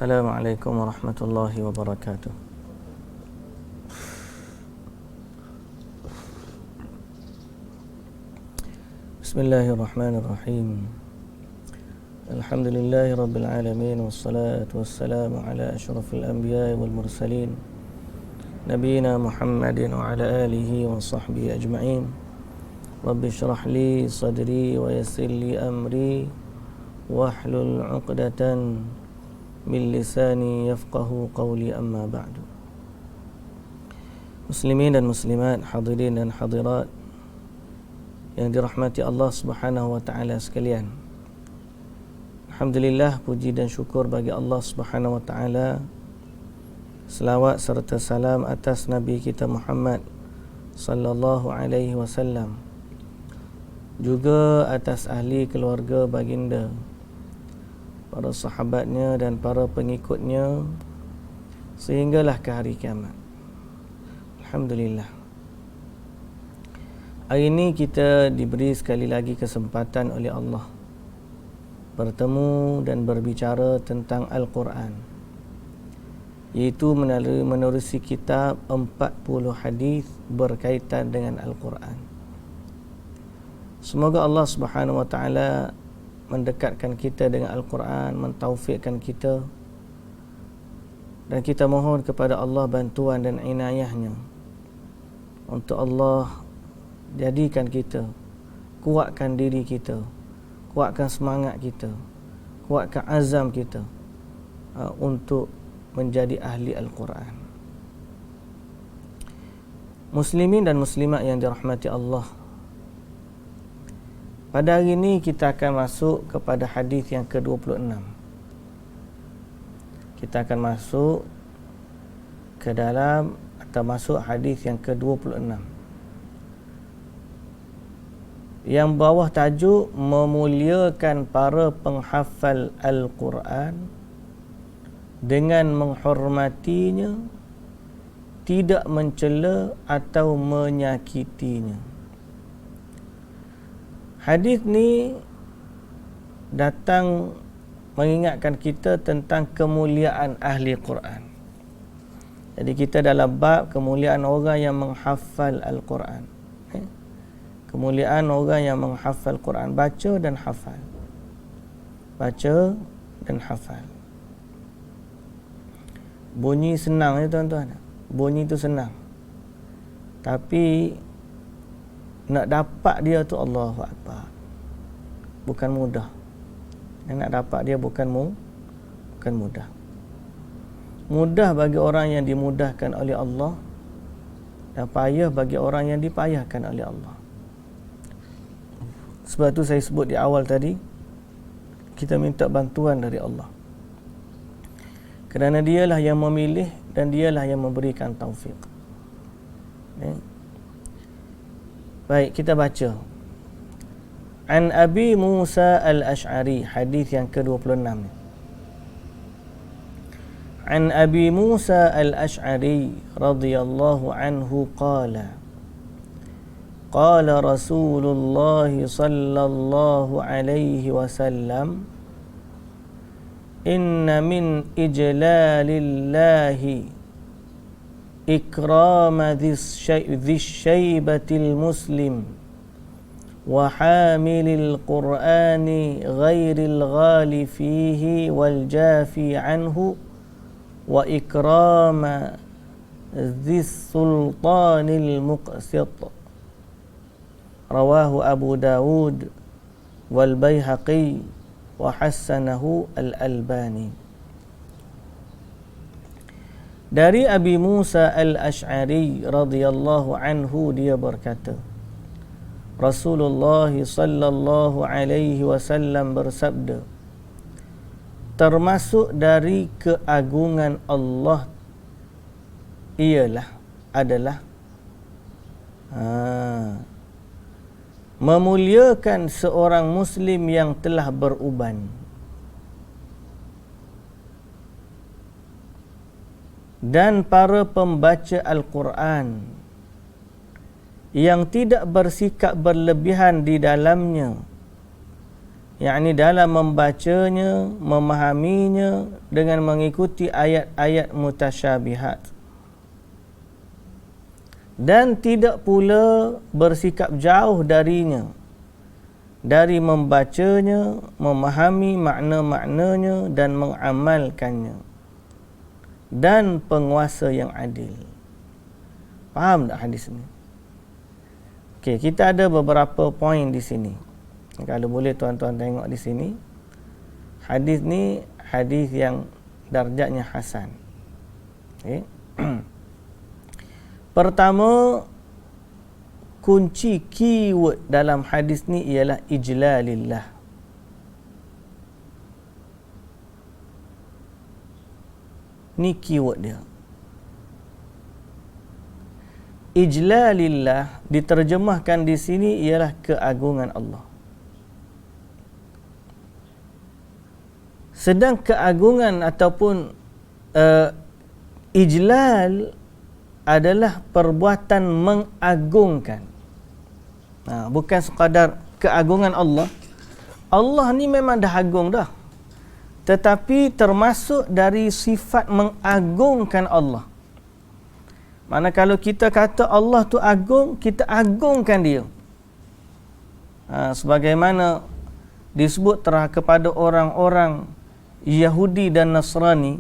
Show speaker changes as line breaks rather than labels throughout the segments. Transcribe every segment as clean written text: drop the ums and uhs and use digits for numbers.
Assalamualaikum warahmatullahi wabarakatuh. Bismillahirrahmanirrahim. Alhamdulillahi rabbil alamin, wassalatu wassalamu ala asyrafil anbiya'i wal mursalin, nabiyina Muhammadin wa ala alihi wa sahbihi ajma'in. Rabbi syrah li sadri wa yassir li amri wahlul 'uqdatan min lisani yafqahu qawli, amma ba'du. Muslimin dan muslimat, hadirin dan hadirat yang dirahmati Allah Subhanahu wa taala sekalian. Alhamdulillah, puji dan syukur bagi Allah Subhanahu wa taala. Selawat serta salam atas Nabi kita Muhammad sallallahu alaihi wasallam, juga atas ahli keluarga baginda, para sahabatnya dan para pengikutnya sehinggalah ke hari kiamat. Alhamdulillah. Hari ini kita diberi sekali lagi kesempatan oleh Allah bertemu dan berbicara tentang Al-Quran, iaitu menerusi kitab 40 hadis berkaitan dengan Al-Quran. Semoga Allah Subhanahu wa taala mendekatkan kita dengan Al-Quran, mentaufikkan kita, dan kita mohon kepada Allah bantuan dan inayahnya untuk Allah jadikan kita, kuatkan diri kita, kuatkan semangat kita, kuatkan azam kita untuk menjadi ahli Al-Quran. Muslimin dan muslimat yang dirahmati Allah, pada hari ini kita akan masuk kepada hadis yang ke-26. Kita akan masuk ke dalam atau masuk hadis yang ke-26 yang bawah tajuk memuliakan para penghafal Al-Quran dengan menghormatinya, tidak mencela atau menyakitinya. Hadis ni datang mengingatkan kita tentang kemuliaan ahli Quran. Jadi kita dalam bab kemuliaan orang yang menghafal Al-Quran. Kemuliaan orang yang menghafal Quran, baca dan hafal. Baca dan hafal. Bunyi senang ya tuan-tuan. Bunyi tu senang. Tapi nak dapat dia tu Allahu Akbar, bukan mudah. Nak dapat dia bukan mudah. Mudah bagi orang yang dimudahkan oleh Allah, dan payah bagi orang yang dipayahkan oleh Allah. Sebab tu saya sebut di awal tadi, kita minta bantuan dari Allah, kerana dialah yang memilih dan dialah yang memberikan taufik. Baik, kita baca. An Abi Musa al-Ash'ari, hadis yang ke-26 ni. An Abi Musa al-Ash'ari radhiyallahu anhu qala qala Rasulullah sallallahu alaihi wasallam, inna min ijlalillahi ikrama dhis syaibatil muslim wa hamilil qur'ani ghairil ghali fihi wal jafi anhu wa ikrama dhis sultanil muqsit. Rawahu Abu Dawud wal Baihaqi wa hassanahu al-Albani. Dari Abi Musa al-Ash'ari radhiyallahu anhu, dia berkata, Rasulullah sallallahu alaihi wasallam bersabda, termasuk dari keagungan Allah adalah memuliakan seorang muslim yang telah beruban dan para pembaca Al-Quran yang tidak bersikap berlebihan di dalamnya, yakni dalam membacanya, memahaminya dengan mengikuti ayat-ayat mutasyabihat, dan tidak pula bersikap jauh darinya, dari membacanya, memahami makna-maknanya dan mengamalkannya, dan penguasa yang adil. Faham tak hadis ni? Okey, kita ada beberapa poin di sini. Kalau boleh tuan-tuan tengok di sini. Hadis ni hadis yang darjatnya hasan. Okey. Pertama, kunci keyword dalam hadis ni ialah ijlalillah. Ni keyword dia. Ijlalillah diterjemahkan di sini ialah keagungan Allah. Sedang keagungan ataupun ijlal adalah perbuatan mengagungkan. Bukan sekadar keagungan Allah. Allah ni memang dah agung dah. Tetapi termasuk dari sifat mengagungkan Allah. Mana kalau kita kata Allah tu agung, kita agungkan dia. Sebagaimana disebut kepada orang-orang Yahudi dan Nasrani,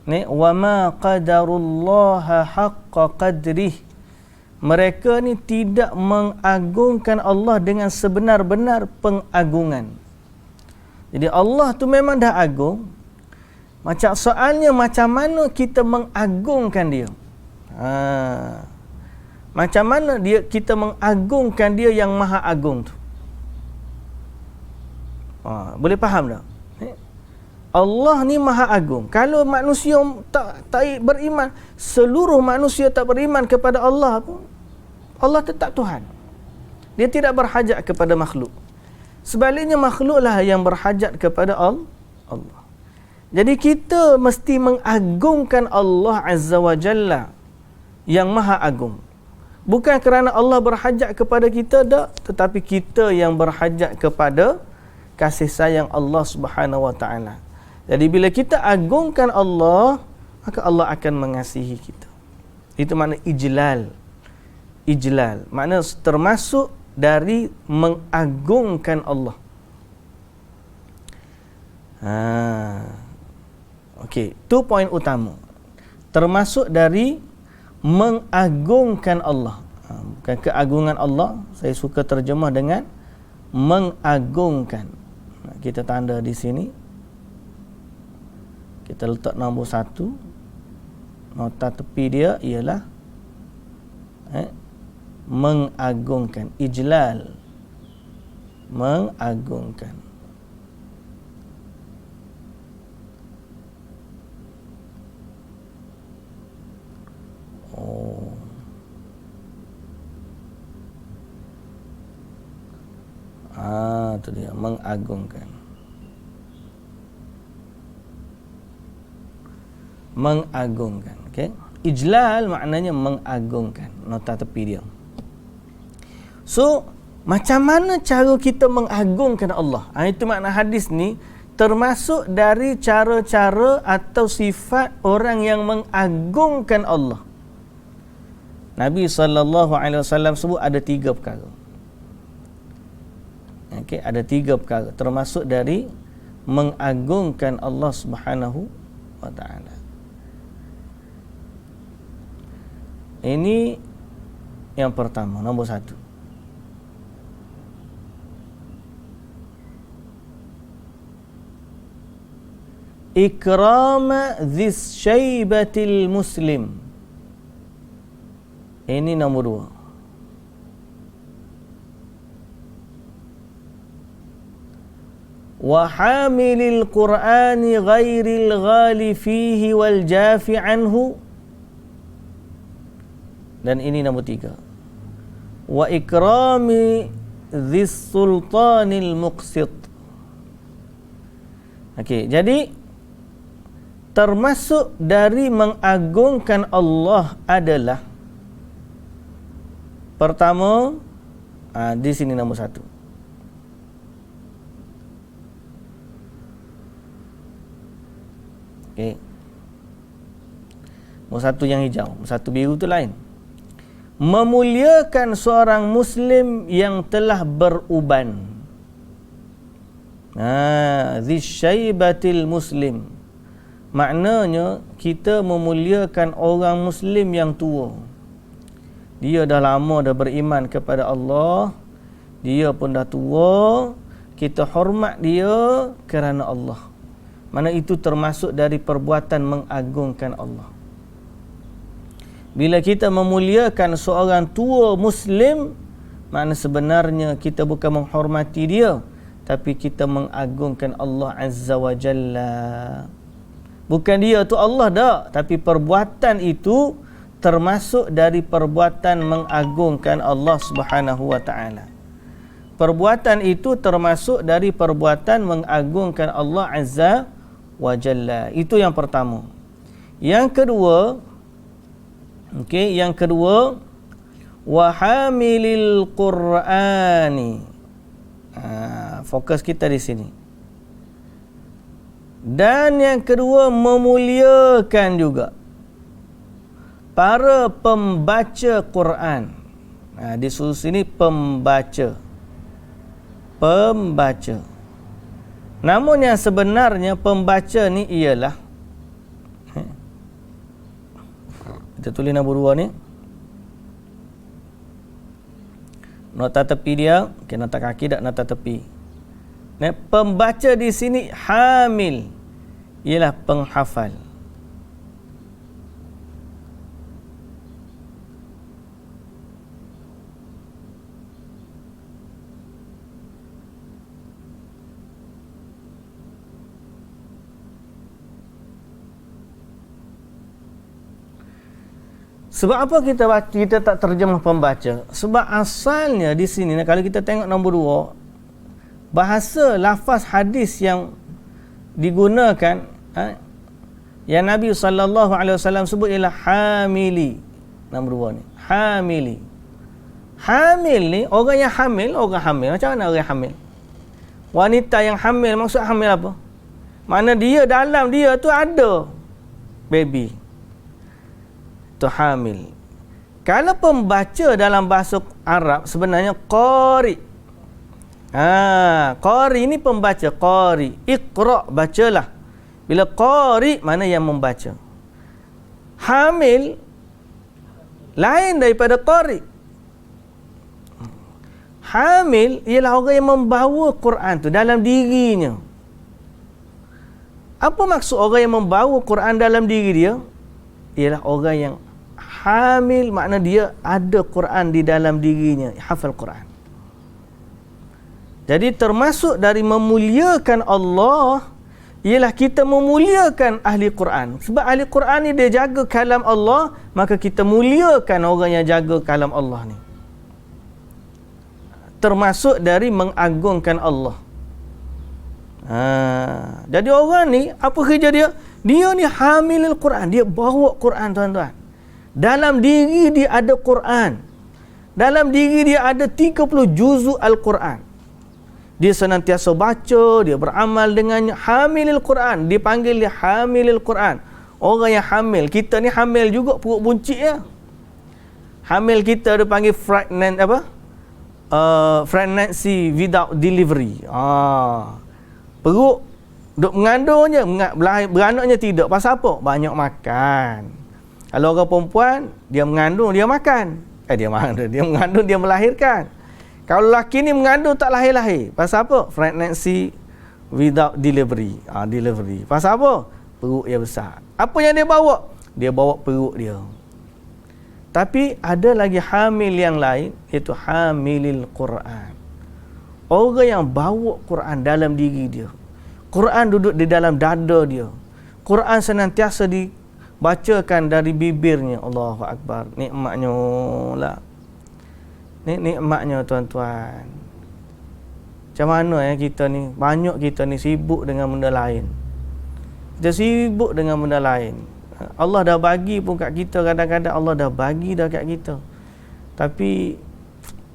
ni wa ma qadarullaha haqqa qadrih, mereka ni tidak mengagungkan Allah dengan sebenar-benar pengagungan. Jadi Allah tu memang dah agung. Macam soalnya macam mana kita mengagungkan dia? Macam mana kita mengagungkan dia yang maha agung tu? Boleh faham tak? Allah ni maha agung. Kalau manusia tak beriman, seluruh manusia tak beriman kepada Allah pun, Allah tetap Tuhan. Dia tidak berhajat kepada makhluk. Sebaliknya makhluklah yang berhajat kepada Allah. Jadi kita mesti mengagungkan Allah Azza wa Jalla yang maha agung. Bukan kerana Allah berhajat kepada kita dak, tetapi kita yang berhajat kepada kasih sayang Allah Subhanahu wa taala. Jadi bila kita agungkan Allah, maka Allah akan mengasihi kita. Itu makna ijlal. Ijlal makna termasuk dari mengagungkan Allah. Okey, itu poin utama. Termasuk dari mengagungkan Allah. Bukan keagungan Allah, saya suka terjemah dengan mengagungkan. Kita tanda di sini. Kita letak nombor 1. Nota tepi dia ialah mengagungkan. Ijlal. Mengagungkan. Itu dia, mengagungkan. Mengagungkan, okey. Ijlal maknanya mengagungkan. Nota tepi dia. So, macam mana cara kita mengagungkan Allah? Itu makna hadis ni termasuk dari cara-cara atau sifat orang yang mengagungkan Allah. Nabi SAW sebut ada 3 perkara. Okey, ada 3 perkara termasuk dari mengagungkan Allah Subhanahu wa taala. Ini yang pertama, nombor 1. Ikrama dhis syaibatil muslim. Ini nombor 2. Wa hamilil Qur'ani ghairil ghali fihi wal jafi anhu. Dan ini nombor 3. Wa ikrami dhis sultanil muqsit. Okey, jadi termasuk dari mengagungkan Allah adalah pertama, di sini nombor 1. Okey. Satu yang hijau, satu biru tu lain. Memuliakan seorang muslim yang telah beruban. Zisyaibatil muslim. Maknanya kita memuliakan orang muslim yang tua. Dia dah lama dah beriman kepada Allah. Dia pun dah tua. Kita hormat dia kerana Allah. Mana itu termasuk dari perbuatan mengagungkan Allah. Bila kita memuliakan seorang tua muslim, makna sebenarnya kita bukan menghormati dia, tapi kita mengagungkan Allah Azza wa Jalla. Bukan dia tu Allah dah, tapi perbuatan itu termasuk dari perbuatan mengagungkan Allah Subhanahu wa taala. Perbuatan itu termasuk dari perbuatan mengagungkan Allah Azza wa Jalla. Itu yang pertama. Yang kedua, yang kedua, wa hamilil Qur'ani. Fokus kita di sini. Dan yang kedua, memuliakan juga para pembaca Quran. Di sini pembaca. Pembaca. Namun yang sebenarnya pembaca ni ialah, kita tulis nombor 2 ni. Nota tepi dia, nota kaki tak nota tepi. Pembaca di sini hamil ialah penghafal. Sebab apa kita tak terjemah pembaca? Sebab asalnya di sini, kalau kita tengok nombor 2, bahasa lafaz hadis yang digunakan, yang Nabi SAW sebut ialah hamili. Nombor 2 ni, hamili. Hamil ni, orang yang hamil, orang hamil. Macam mana orang hamil? Wanita yang hamil, maksud hamil apa? Mana dia, dalam dia tu ada baby. Itu hamil. Kalau pembaca dalam bahasa Arab sebenarnya qari. Qari ni pembaca, qari. Iqra, bacalah. Bila qari, mana yang membaca. Hamil lain daripada qari. Hamil ialah orang yang membawa Quran tu dalam dirinya. Apa maksud orang yang membawa Quran dalam diri dia? Ialah orang yang hamil, makna dia ada Quran di dalam dirinya, hafal Quran. Jadi termasuk dari memuliakan Allah ialah kita memuliakan ahli Quran. Sebab ahli Quran ni dia jaga kalam Allah, maka kita muliakan orang yang jaga kalam Allah ni. Termasuk dari mengagungkan Allah. Jadi orang ni, apa kerja dia? Dia ni hamilul Quran, dia bawa Quran, tuan-tuan. Dalam diri dia ada Quran. Dalam diri dia ada 30 juzuk Al-Quran. Dia senantiasa baca, dia beramal dengannya. Hamilul Quran, dipanggil dia hamilul Quran. Orang yang hamil. Kita ni hamil juga perut buncit ya. Hamil kita dia panggil pregnancy without delivery. Perut duk mengandung je, beranaknya tidak. Pasal apa? Banyak makan. Kalau orang perempuan, dia mengandung, dia makan. Dia mengandung, dia melahirkan. Kalau lelaki ni mengandung tak lahir-lahir. Pasal apa? Pregnancy without delivery. Delivery. Pasal apa? Perut dia besar. Apa yang dia bawa? Dia bawa perut dia. Tapi ada lagi hamil yang lain, iaitu hamilil Quran. Orang yang bawa Quran dalam diri dia. Quran duduk di dalam dada dia. Quran senantiasa dibacakan dari bibirnya. Allahu Akbar. Nikmatnya lah. Nikmatnya tuan-tuan. Macam mana kita ni? Banyak kita ni sibuk dengan benda lain. Kita sibuk dengan benda lain. Allah dah bagi pun kat kita, kadang-kadang Allah dah bagi dah kat kita. Tapi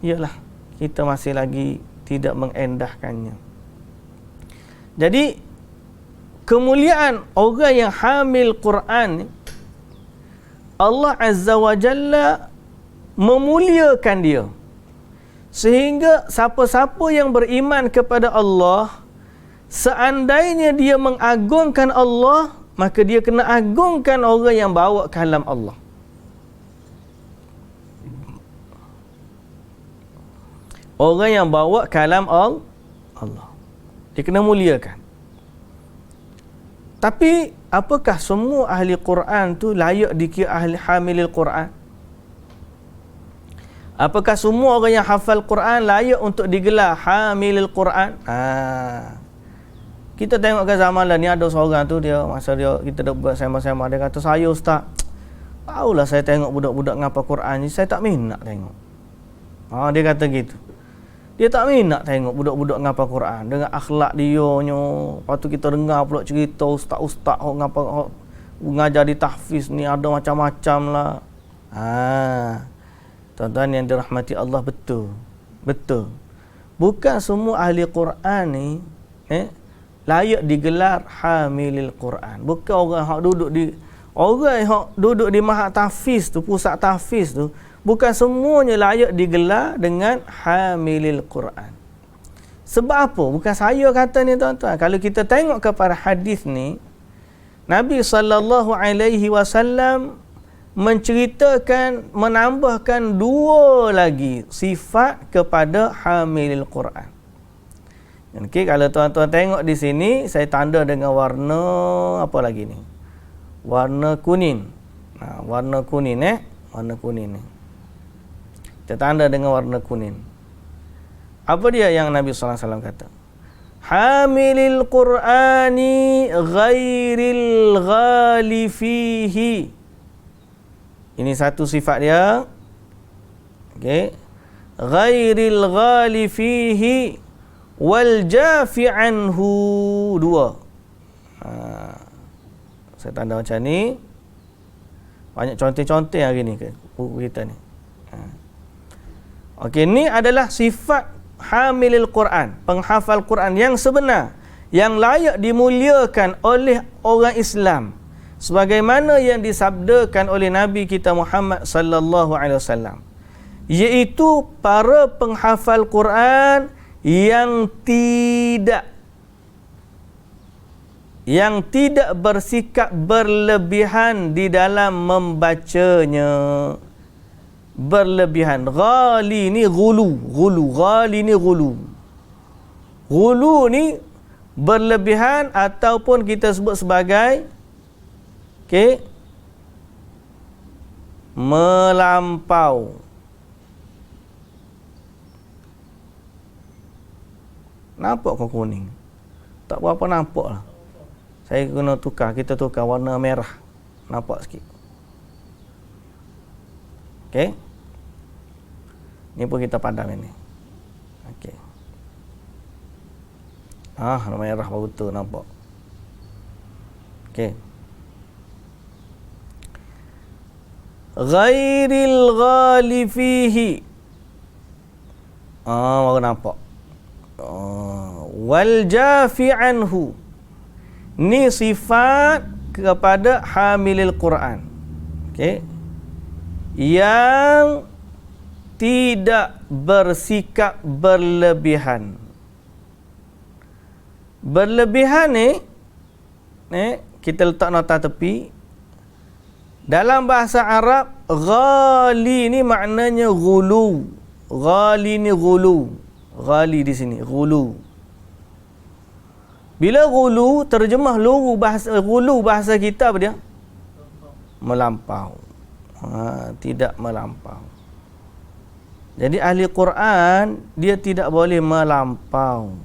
iyalah, kita masih lagi tidak mengendahkannya. Jadi kemuliaan orang yang hamil Quran ni, Allah Azza wa Jalla memuliakan dia. Sehingga siapa-siapa yang beriman kepada Allah, seandainya dia mengagungkan Allah, maka dia kena agungkan orang yang bawa kalam Allah. Orang yang bawa kalam Allah, dia kena muliakan. Tapi apakah semua ahli Quran tu layak dikira ahli hamilil Quran? Apakah semua orang yang hafal Quran layak untuk digelar hamilil Quran? Kita tengok ke zaman lah ni, ada seorang tu, dia masa dia kita dah buat sembang-sembang, dia kata, saya ustaz, tahulah saya tengok budak-budak ngapa Quran ni, saya tak minat tengok. Dia kata gitu. Dia tak minat tengok budak-budak ngapa Quran dengan akhlak dia nyo. Lepas tu kita dengar pula cerita ustaz-ustaz ngapa ngajar di tahfiz ni ada macam-macam lah. Tuan-tuan yang dirahmati Allah, betul. Bukan semua ahli Quran ni layak digelar hamilil Quran. Bukan orang hak duduk di mahad tahfiz tu, pusat tahfiz tu, bukan semuanya layak digelar dengan hamilil Quran. Sebab apa? Bukan saya kata ni tuan-tuan. Kalau kita tengok kepada hadis ni, Nabi SAW menceritakan, menambahkan 2 lagi sifat kepada hamilil Quran. Okey, kalau tuan-tuan tengok di sini, saya tanda dengan warna apa lagi ni? Warna kuning. Warna kuning warna kuning ni. Kita tanda dengan warna kuning. Apa dia yang Nabi SAW kata? Hamilil Qur'ani ghairil ghali fihi. Ini satu sifat dia. Okey. Ghairil ghali fihi wal jafi anhu. 2. Saya tanda macam ni. Banyak contoh-contoh hari ni ke buku kita ni. Okey, ni adalah sifat hamilil Quran, penghafal Quran yang sebenar, yang layak dimuliakan oleh orang Islam, sebagaimana yang disabdakan oleh Nabi kita Muhammad sallallahu alaihi wasallam, iaitu para penghafal Quran yang tidak bersikap berlebihan di dalam membacanya. Berlebihan. Ghali ni ghulu. Ghali ni ghulu. Ghulu ni berlebihan ataupun kita sebut sebagai melampau. Nampak kau kuning? Tak berapa nampak lah. Saya kena tukar. Kita tukar warna merah. Nampak sikit. Okey. Ni pun kita padam ini. Okey. Warna merah baru tu nampak. Okey. Ghairil ghali fihi. Baru nampak. Wal jafi anhu. Ni sifat kepada hamilil Quran. Okey. Yang tidak bersikap berlebihan. Berlebihan ni kita letak nota tepi. Dalam bahasa Arab, ghali ni maknanya ghulu. Ghali ni ghulu. Ghali di sini ghulu. Bila ghulu, terjemah ghulu bahasa kita apa dia? Melampau. Tidak melampau. Jadi ahli Quran dia tidak boleh melampau.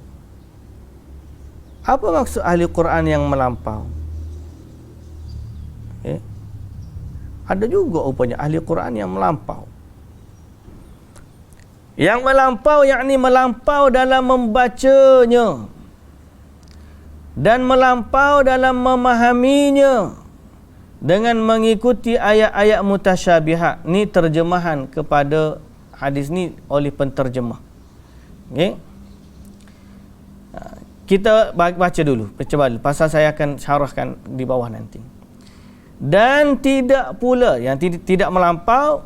Apa maksud ahli Quran yang melampau? Ada juga rupanya ahli Quran yang melampau. Yang melampau yakni melampau dalam membacanya dan melampau dalam memahaminya dengan mengikuti ayat-ayat mutasyabihat. Ni terjemahan kepada hadis ni oleh penterjemah. Okey. kita baca dulu, pasal saya akan syarahkan di bawah nanti. Dan tidak pula yang tidak melampau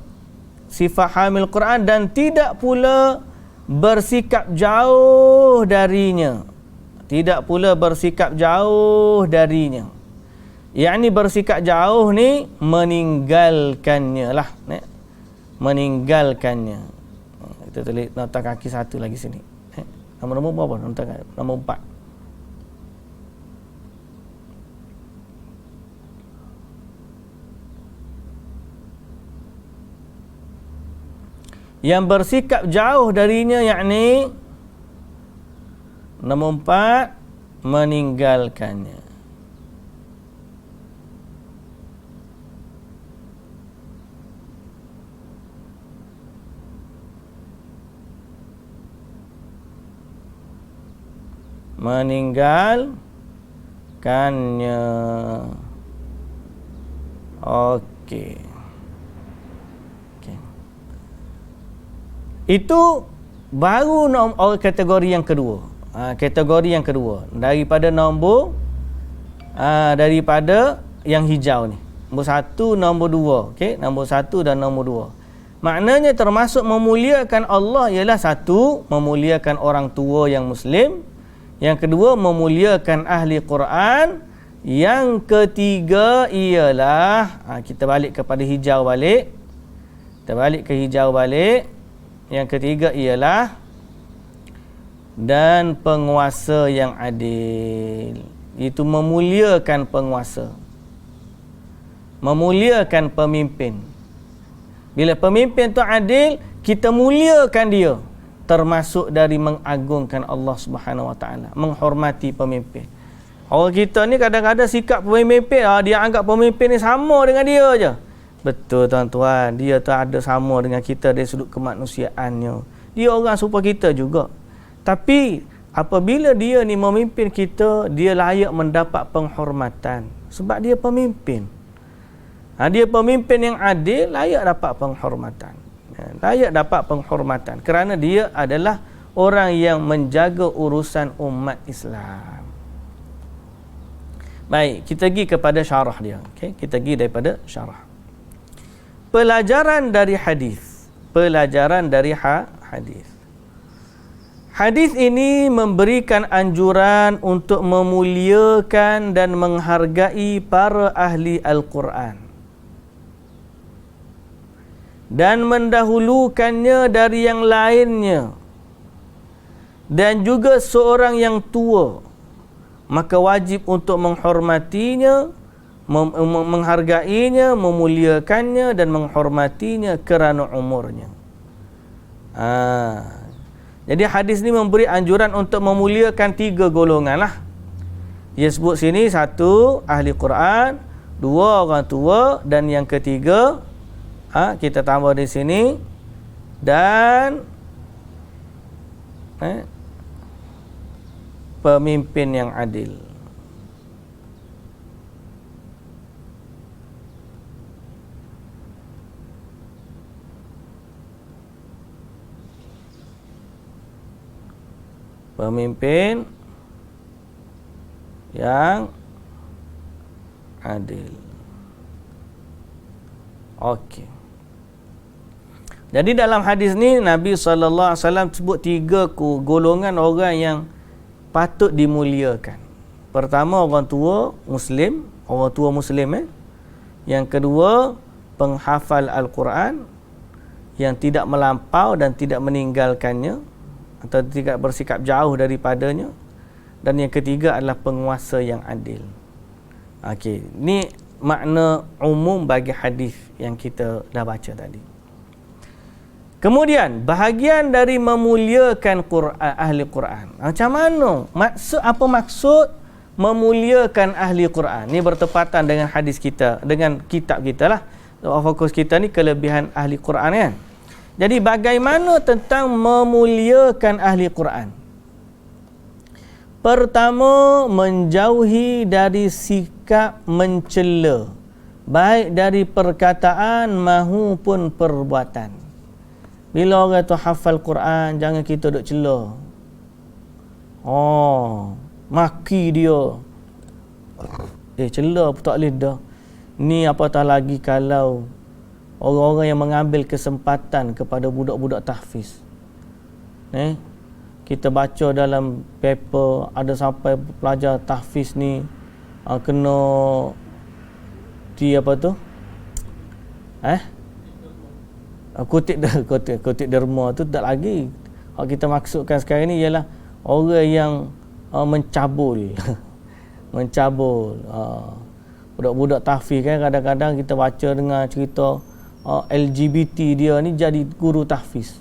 sifat hamil Quran, dan tidak pula bersikap jauh darinya. Tidak pula bersikap jauh darinya. Yang ni bersikap jauh ni meninggalkannya lah. Meninggalkannya. Kita tulis nota kaki satu lagi sini. Nombor berapa? Nombor 4. Yang bersikap jauh darinya, yakni nombor 4, meninggalkannya. Meninggalkannya. Okey. Itu baru kategori yang kedua. Kategori yang kedua daripada nombor daripada yang hijau ni. Nombor 1, nombor 2. Okey, nombor 1 dan nombor 2. Maknanya termasuk memuliakan Allah ialah satu, memuliakan orang tua yang muslim. Yang kedua, memuliakan ahli Quran. Yang ketiga ialah kita balik kepada hijau balik. Kita balik ke hijau balik. Yang ketiga ialah dan penguasa yang adil. Itu memuliakan penguasa. Memuliakan pemimpin. Bila pemimpin tu adil, kita muliakan dia. Termasuk dari mengagungkan Allah Subhanahu Wa Taala, menghormati pemimpin. Orang kita ni kadang-kadang sikap pemimpin, dia anggap pemimpin ni sama dengan dia je. Betul tuan-tuan, dia tu ada sama dengan kita dari sudut kemanusiaannya. Dia orang serupa kita juga. Tapi apabila dia ni memimpin kita, dia layak mendapat penghormatan sebab dia pemimpin. Dia pemimpin yang adil, layak dapat penghormatan. Layak dapat penghormatan kerana dia adalah orang yang menjaga urusan umat Islam. Baik, kita pergi kepada syarah dia. Okey, kita pergi daripada syarah. Pelajaran dari hadis. Pelajaran dari hadis. Hadis ini memberikan anjuran untuk memuliakan dan menghargai para ahli Al-Quran dan mendahulukannya dari yang lainnya, dan juga seorang yang tua, maka wajib untuk menghormatinya, menghargainya, memuliakannya dan menghormatinya kerana umurnya. Jadi hadis ni memberi anjuran untuk memuliakan 3 golongan lah. Dia sebut sini 1 ahli Quran, 2 orang tua, dan yang ketiga kita tambah di sini dan pemimpin yang adil. Pemimpin yang adil. Okey. Jadi dalam hadis ni Nabi SAW sebut 3 golongan orang yang patut dimuliakan. Pertama, orang tua Muslim, orang tua Muslim. Yang kedua, penghafal Al-Quran yang tidak melampau dan tidak meninggalkannya atau tidak bersikap jauh daripadanya. Dan yang ketiga adalah penguasa yang adil. Okey, ni makna umum bagi hadis yang kita dah baca tadi. Kemudian bahagian dari memuliakan ahli Quran. Macam mana? Apa maksud memuliakan ahli Quran? Ni bertepatan dengan hadis kita, dengan kitab kita lah. Fokus kita ni kelebihan ahli Quran kan. Jadi bagaimana tentang memuliakan ahli Quran? Pertama, menjauhi dari sikap mencela, baik dari perkataan maupun perbuatan. Bila orang tu hafal Quran, jangan kita duk cela. maki dia. Celah pun tak boleh dah. Ni apatah lagi kalau orang-orang yang mengambil kesempatan kepada budak-budak tahfiz. Kita baca dalam paper ada sampai pelajar tahfiz ni kena kutip derma tu tak lagi. Hak kita maksudkan sekarang ni ialah orang yang mencabul mencabul. Budak-budak tahfiz kan kadang-kadang kita baca dengar cerita LGBT dia ni jadi guru tahfiz.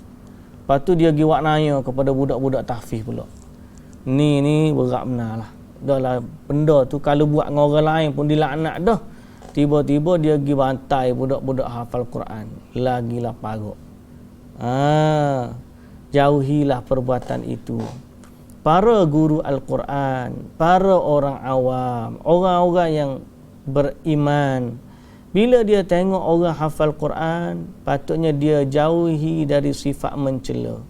Lepas tu dia pergi nanya kepada budak-budak tahfiz pula. Ni berat benar lah. Dah lah benda tu kalau buat dengan orang lain pun dilaknat dah. Tiba-tiba dia pergi bantai budak-budak hafal Quran. Lagilah paruk. Jauhilah perbuatan itu. Para guru Al-Quran, para orang awam, orang-orang yang beriman, bila dia tengok orang hafal Quran, patutnya dia jauhi dari sifat mencela,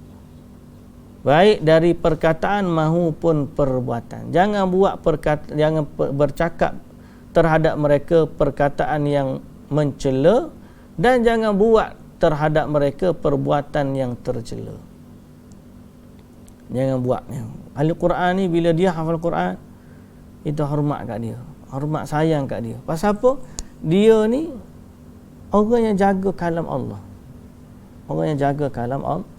baik dari perkataan maupun perbuatan. Jangan bercakap terhadap mereka perkataan yang mencela, dan jangan buat terhadap mereka perbuatan yang tercela. Jangan buat. Ahli Quran ni bila dia hafal Quran, itu hormat kat dia, hormat sayang kat dia. Pasal apa? Dia ni orang yang jaga kalam Allah. Orang yang jaga kalam Allah.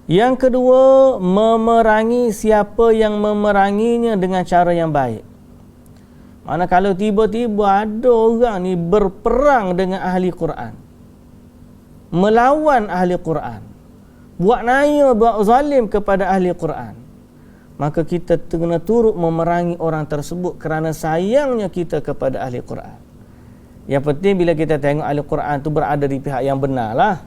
Yang kedua, memerangi siapa yang memeranginya dengan cara yang baik. Mana kalau tiba-tiba ada orang ni berperang dengan ahli Quran, melawan ahli Quran, buat naya, buat zalim kepada ahli Quran, maka kita kena turut memerangi orang tersebut kerana sayangnya kita kepada ahli Quran. Yang penting bila kita tengok ahli Quran tu berada di pihak yang benar lah.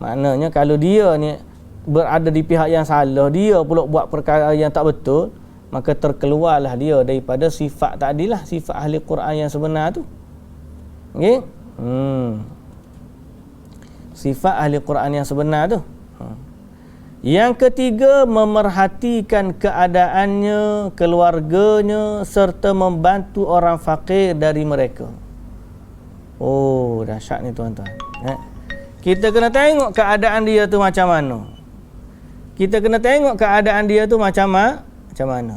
Maknanya kalau dia ni berada di pihak yang salah, dia pula buat perkara yang tak betul, maka terkeluarlah dia daripada sifat tadilah, sifat ahli Quran yang sebenar tu. Okey? Sifat ahli Quran yang sebenar tu. Yang ketiga, memerhatikan keadaannya, keluarganya, serta membantu orang fakir dari mereka. Oh, dahsyat ni tuan-tuan. Kita kena tengok keadaan dia tu macam mana. Kita kena tengok keadaan dia tu macam mana.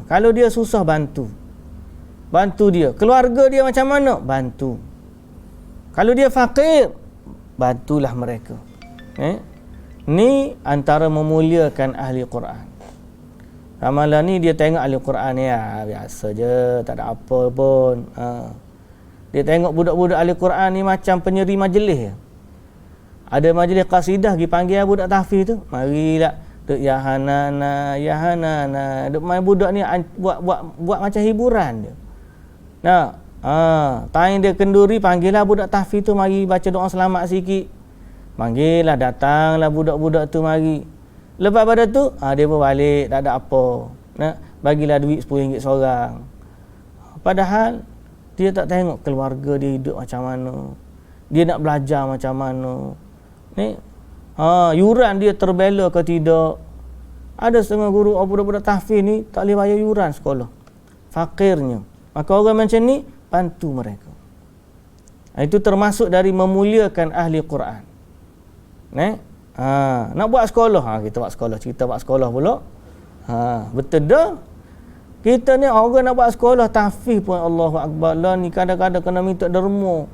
Kalau dia susah, bantu dia. Keluarga dia macam mana? Bantu. Kalau dia fakir, bantulah mereka. Ni antara memuliakan ahli Quran. Ramalan ni dia tengok ahli Quran ni biasa je, tak ada apa pun. Dia tengok budak-budak ahli Quran ni macam penyeri majlis. Ada majlis qasidah pergi panggil budak tahfiz tu, marilah duk ya hanana. Duk main budak ni buat macam hiburan dia. Time dia kenduri, panggillah budak tahfiz tu mari baca doa selamat sikit. Panggillah, datanglah budak-budak tu mari. Lepas pada tu, dia pun balik, tak ada apa. Bagilah duit RM10 seorang. Padahal, dia tak tengok keluarga dia hidup macam mana. Dia nak belajar macam mana. Yuran dia terbela ke tidak. Ada setengah guru budak-budak tahfiz ni tak boleh bayar yuran sekolah. Fakirnya. Maka orang macam ni, bantu mereka. Itu termasuk dari memuliakan ahli Quran. Nak buat sekolah, kita buat sekolah, cerita buat sekolah pula. Betul dah. Kita ni orang nak buat sekolah tahfiz pun, Allahu Akbar lah, ni kadang-kadang kena minta derma.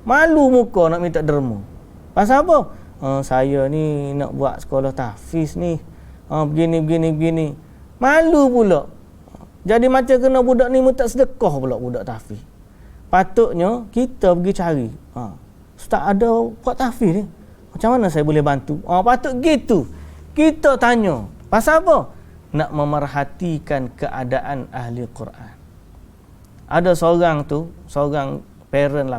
Malu muka nak minta derma. Pasal apa? Saya ni nak buat sekolah tahfiz ni, begini. Malu pula. Jadi macam kena budak ni minta sedekah pula budak tahfiz. Patutnya kita pergi cari, Ustaz ada buat tahfiz ni, macam mana saya boleh bantu? Patut gitu. Kita tanya. Pasal apa? Nak memerhatikan keadaan ahli Quran. Ada seorang parent.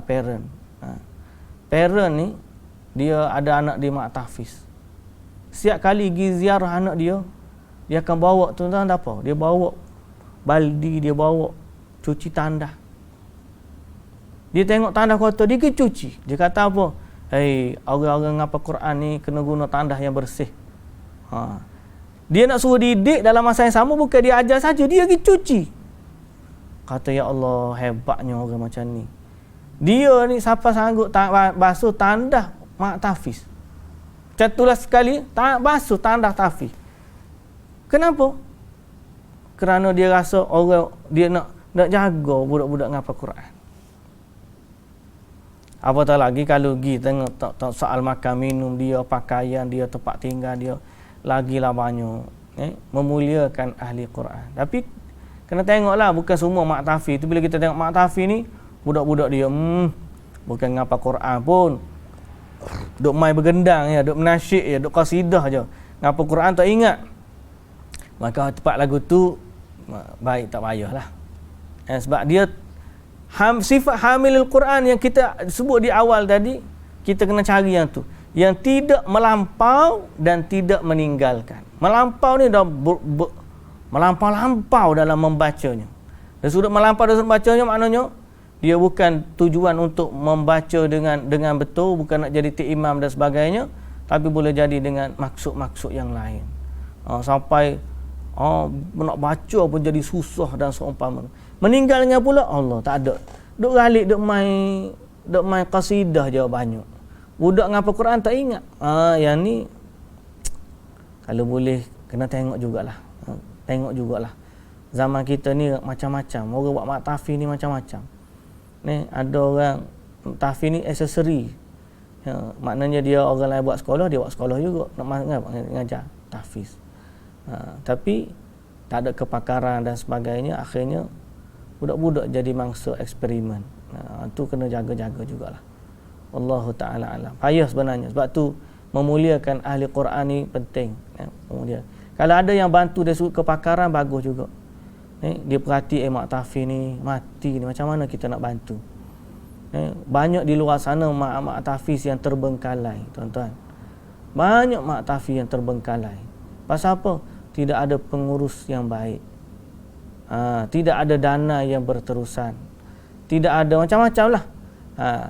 Parent ni, dia ada anak dia mak tahfiz. Setiap kali pergi ziarah anak dia akan bawa, tuan-tuan apa? Dia bawa baldi, dia bawa cuci tandas. Dia tengok tandas kotor, dia pergi cuci. Dia kata apa? Orang-orang ngapa Quran ni kena guna tandas yang bersih. Dia nak suruh didik dalam masa yang sama, bukan dia ajar saja, dia pergi cuci. Kata, ya Allah, hebatnya orang macam ni. Dia ni siapa sanggup basuh tandas mak tahfiz. Catulah sekali, basuh tandas tahfiz. Kenapa? Kerana dia rasa orang dia nak jaga budak-budak ngapal Quran. Apatah lagi kalau pergi tengok soal makan minum dia, pakaian dia, tempat tinggal dia, lagilah banyak memuliakan ahli Quran. Tapi kena tengoklah, bukan semua mak tahfiz tu. Bila kita tengok mak tahfiz ni, budak-budak dia bukan ngapal Quran pun, duk main bergendang ya, duk menasyid ya, duk qasidah je, ngapal Quran tak ingat. Maka tempat lagu tu baik tak payahlah. Sebab dia sifat hamilul Quran yang kita sebut di awal tadi, kita kena cari yang tu, yang tidak melampau dan tidak meninggalkan. Melampau ni dah melampau-lampau dalam membacanya. Dan sudah melampau dalam membacanya, maknanya dia bukan tujuan untuk membaca dengan betul, bukan nak jadi imam dan sebagainya, tapi boleh jadi dengan maksud-maksud yang lain. Sampai nak baca pun jadi susah dan seumpama. Meninggalnya pula Allah tak ada. Duk galik, duk main qasidah je banyak. Budak ngapal Quran tak ingat. Yang ni kalau boleh kena tengok jugalah. Tengok jugalah. Zaman kita ni macam-macam. Orang buat mak tahfiz ni macam-macam. Ni ada orang tahfiz ni aksesori. Maknanya dia orang lain buat sekolah, dia buat sekolah juga nak ngajar tahfiz. Tapi tak ada kepakaran dan sebagainya, akhirnya budak-budak jadi mangsa eksperimen. Tu kena jaga-jaga jugalah. Wallahu ta'ala alam. Payah sebenarnya. Sebab tu memuliakan ahli Quran ni penting. Kalau ada yang bantu dari sudut kepakaran, bagus juga. Dia perhati mak tahfiz ni mati ni, macam mana kita nak bantu. Banyak di luar sana mak tahfiz yang terbengkalai, tuan-tuan. Banyak mak tahfiz yang terbengkalai. Pasal apa? Tidak ada pengurus yang baik. Tidak ada dana yang berterusan. Tidak ada macam-macam lah.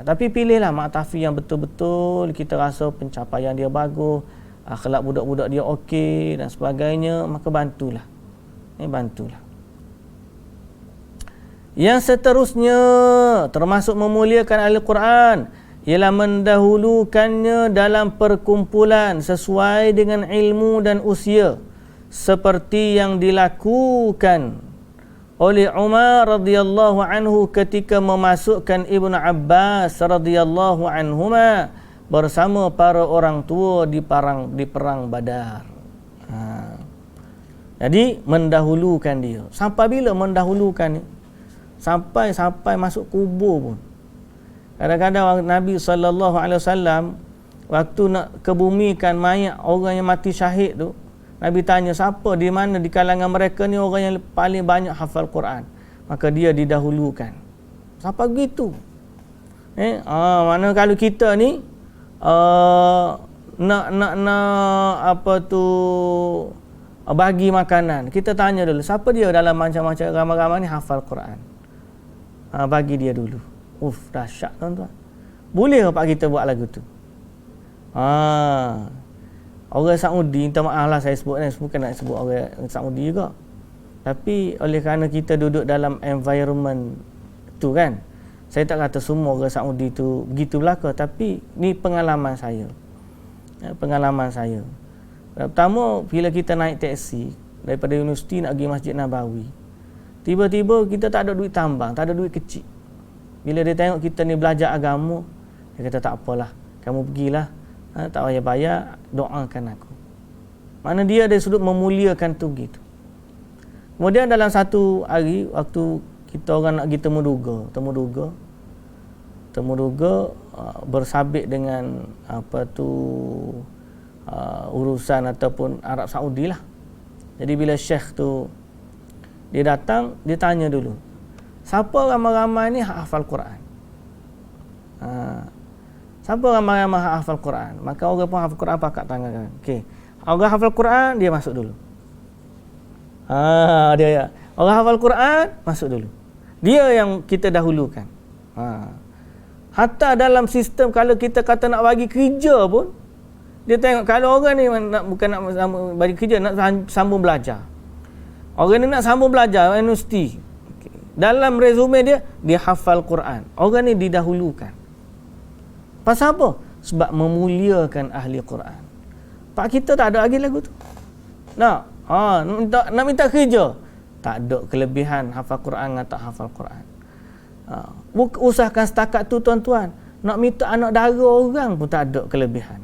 Tapi pilihlah mak tahfiz yang betul-betul kita rasa pencapaian dia bagus, akhlak budak-budak dia okey dan sebagainya, maka bantulah. Bantulah. Yang seterusnya termasuk memuliakan ahli Quran ialah mendahulukannya dalam perkumpulan sesuai dengan ilmu dan usia, seperti yang dilakukan oleh Umar radhiyallahu anhu ketika memasukkan Ibnu Abbas radhiyallahu anhuma bersama para orang tua di perang Badar. Jadi mendahulukan dia. Sampai bila mendahulukan ni? Sampai masuk kubur pun. Kadang-kadang Nabi SAW waktu nak kebumikan mayat orang yang mati syahid tu, Nabi tanya siapa di mana di kalangan mereka ni orang yang paling banyak hafal Quran. Maka dia didahulukan. Sampai begitu. Mana kalau kita ni nak apa tu bagi makanan, kita tanya dulu siapa dia dalam macam-macam ramai-ramai ni hafal Quran. Bagi dia dulu. Dahsyat tuan-tuan. Boleh apa kita buat lagu tu? Orang Saudi, minta maaf lah saya sebut ni, bukan nak sebut orang Saudi juga. Tapi oleh kerana kita duduk dalam environment tu kan, saya tak kata semua orang Saudi tu begitu belaka, tapi ni pengalaman saya. Pengalaman saya. Pertama, bila kita naik teksi daripada universiti nak pergi Masjid Nabawi, tiba-tiba kita tak ada duit tambang, tak ada duit kecil. Bila dia tengok kita ni belajar agama, dia kata tak apalah, kamu pergilah, tak payah bayar, doakan aku. Mana dia dari sudut memuliakan tu begitu. Kemudian dalam satu hari, waktu kita orang nak pergi temuduga bersabit dengan apa tu urusan ataupun Arab Saudi lah. Jadi bila syekh tu dia datang, dia tanya dulu, siapa ramai-ramai ni hafal Quran? Siapa ramai-ramai hafal Quran? Maka orang pun hafal Quran pakat tangan kan. Okey. Orang hafal Quran dia masuk dulu. Dia orang hafal Quran masuk dulu. Dia yang kita dahulukan. Hatta dalam sistem kalau kita kata nak bagi kerja pun, Dia tengok kalau orang ni nak bukan nak bagi kerja, nak sambung belajar. Orang ni nak sambung belajar universiti. Dalam resume dia hafal Quran. Orang ni didahulukan. Pasal apa? Sebab memuliakan ahli Quran. Pak kita tak ada lagi lagu tu. Nak minta kerja. Tak ada kelebihan hafal Quran dengan tak hafal Quran. Usahakan setakat tu tuan-tuan. Nak minta anak dara orang pun tak ada kelebihan.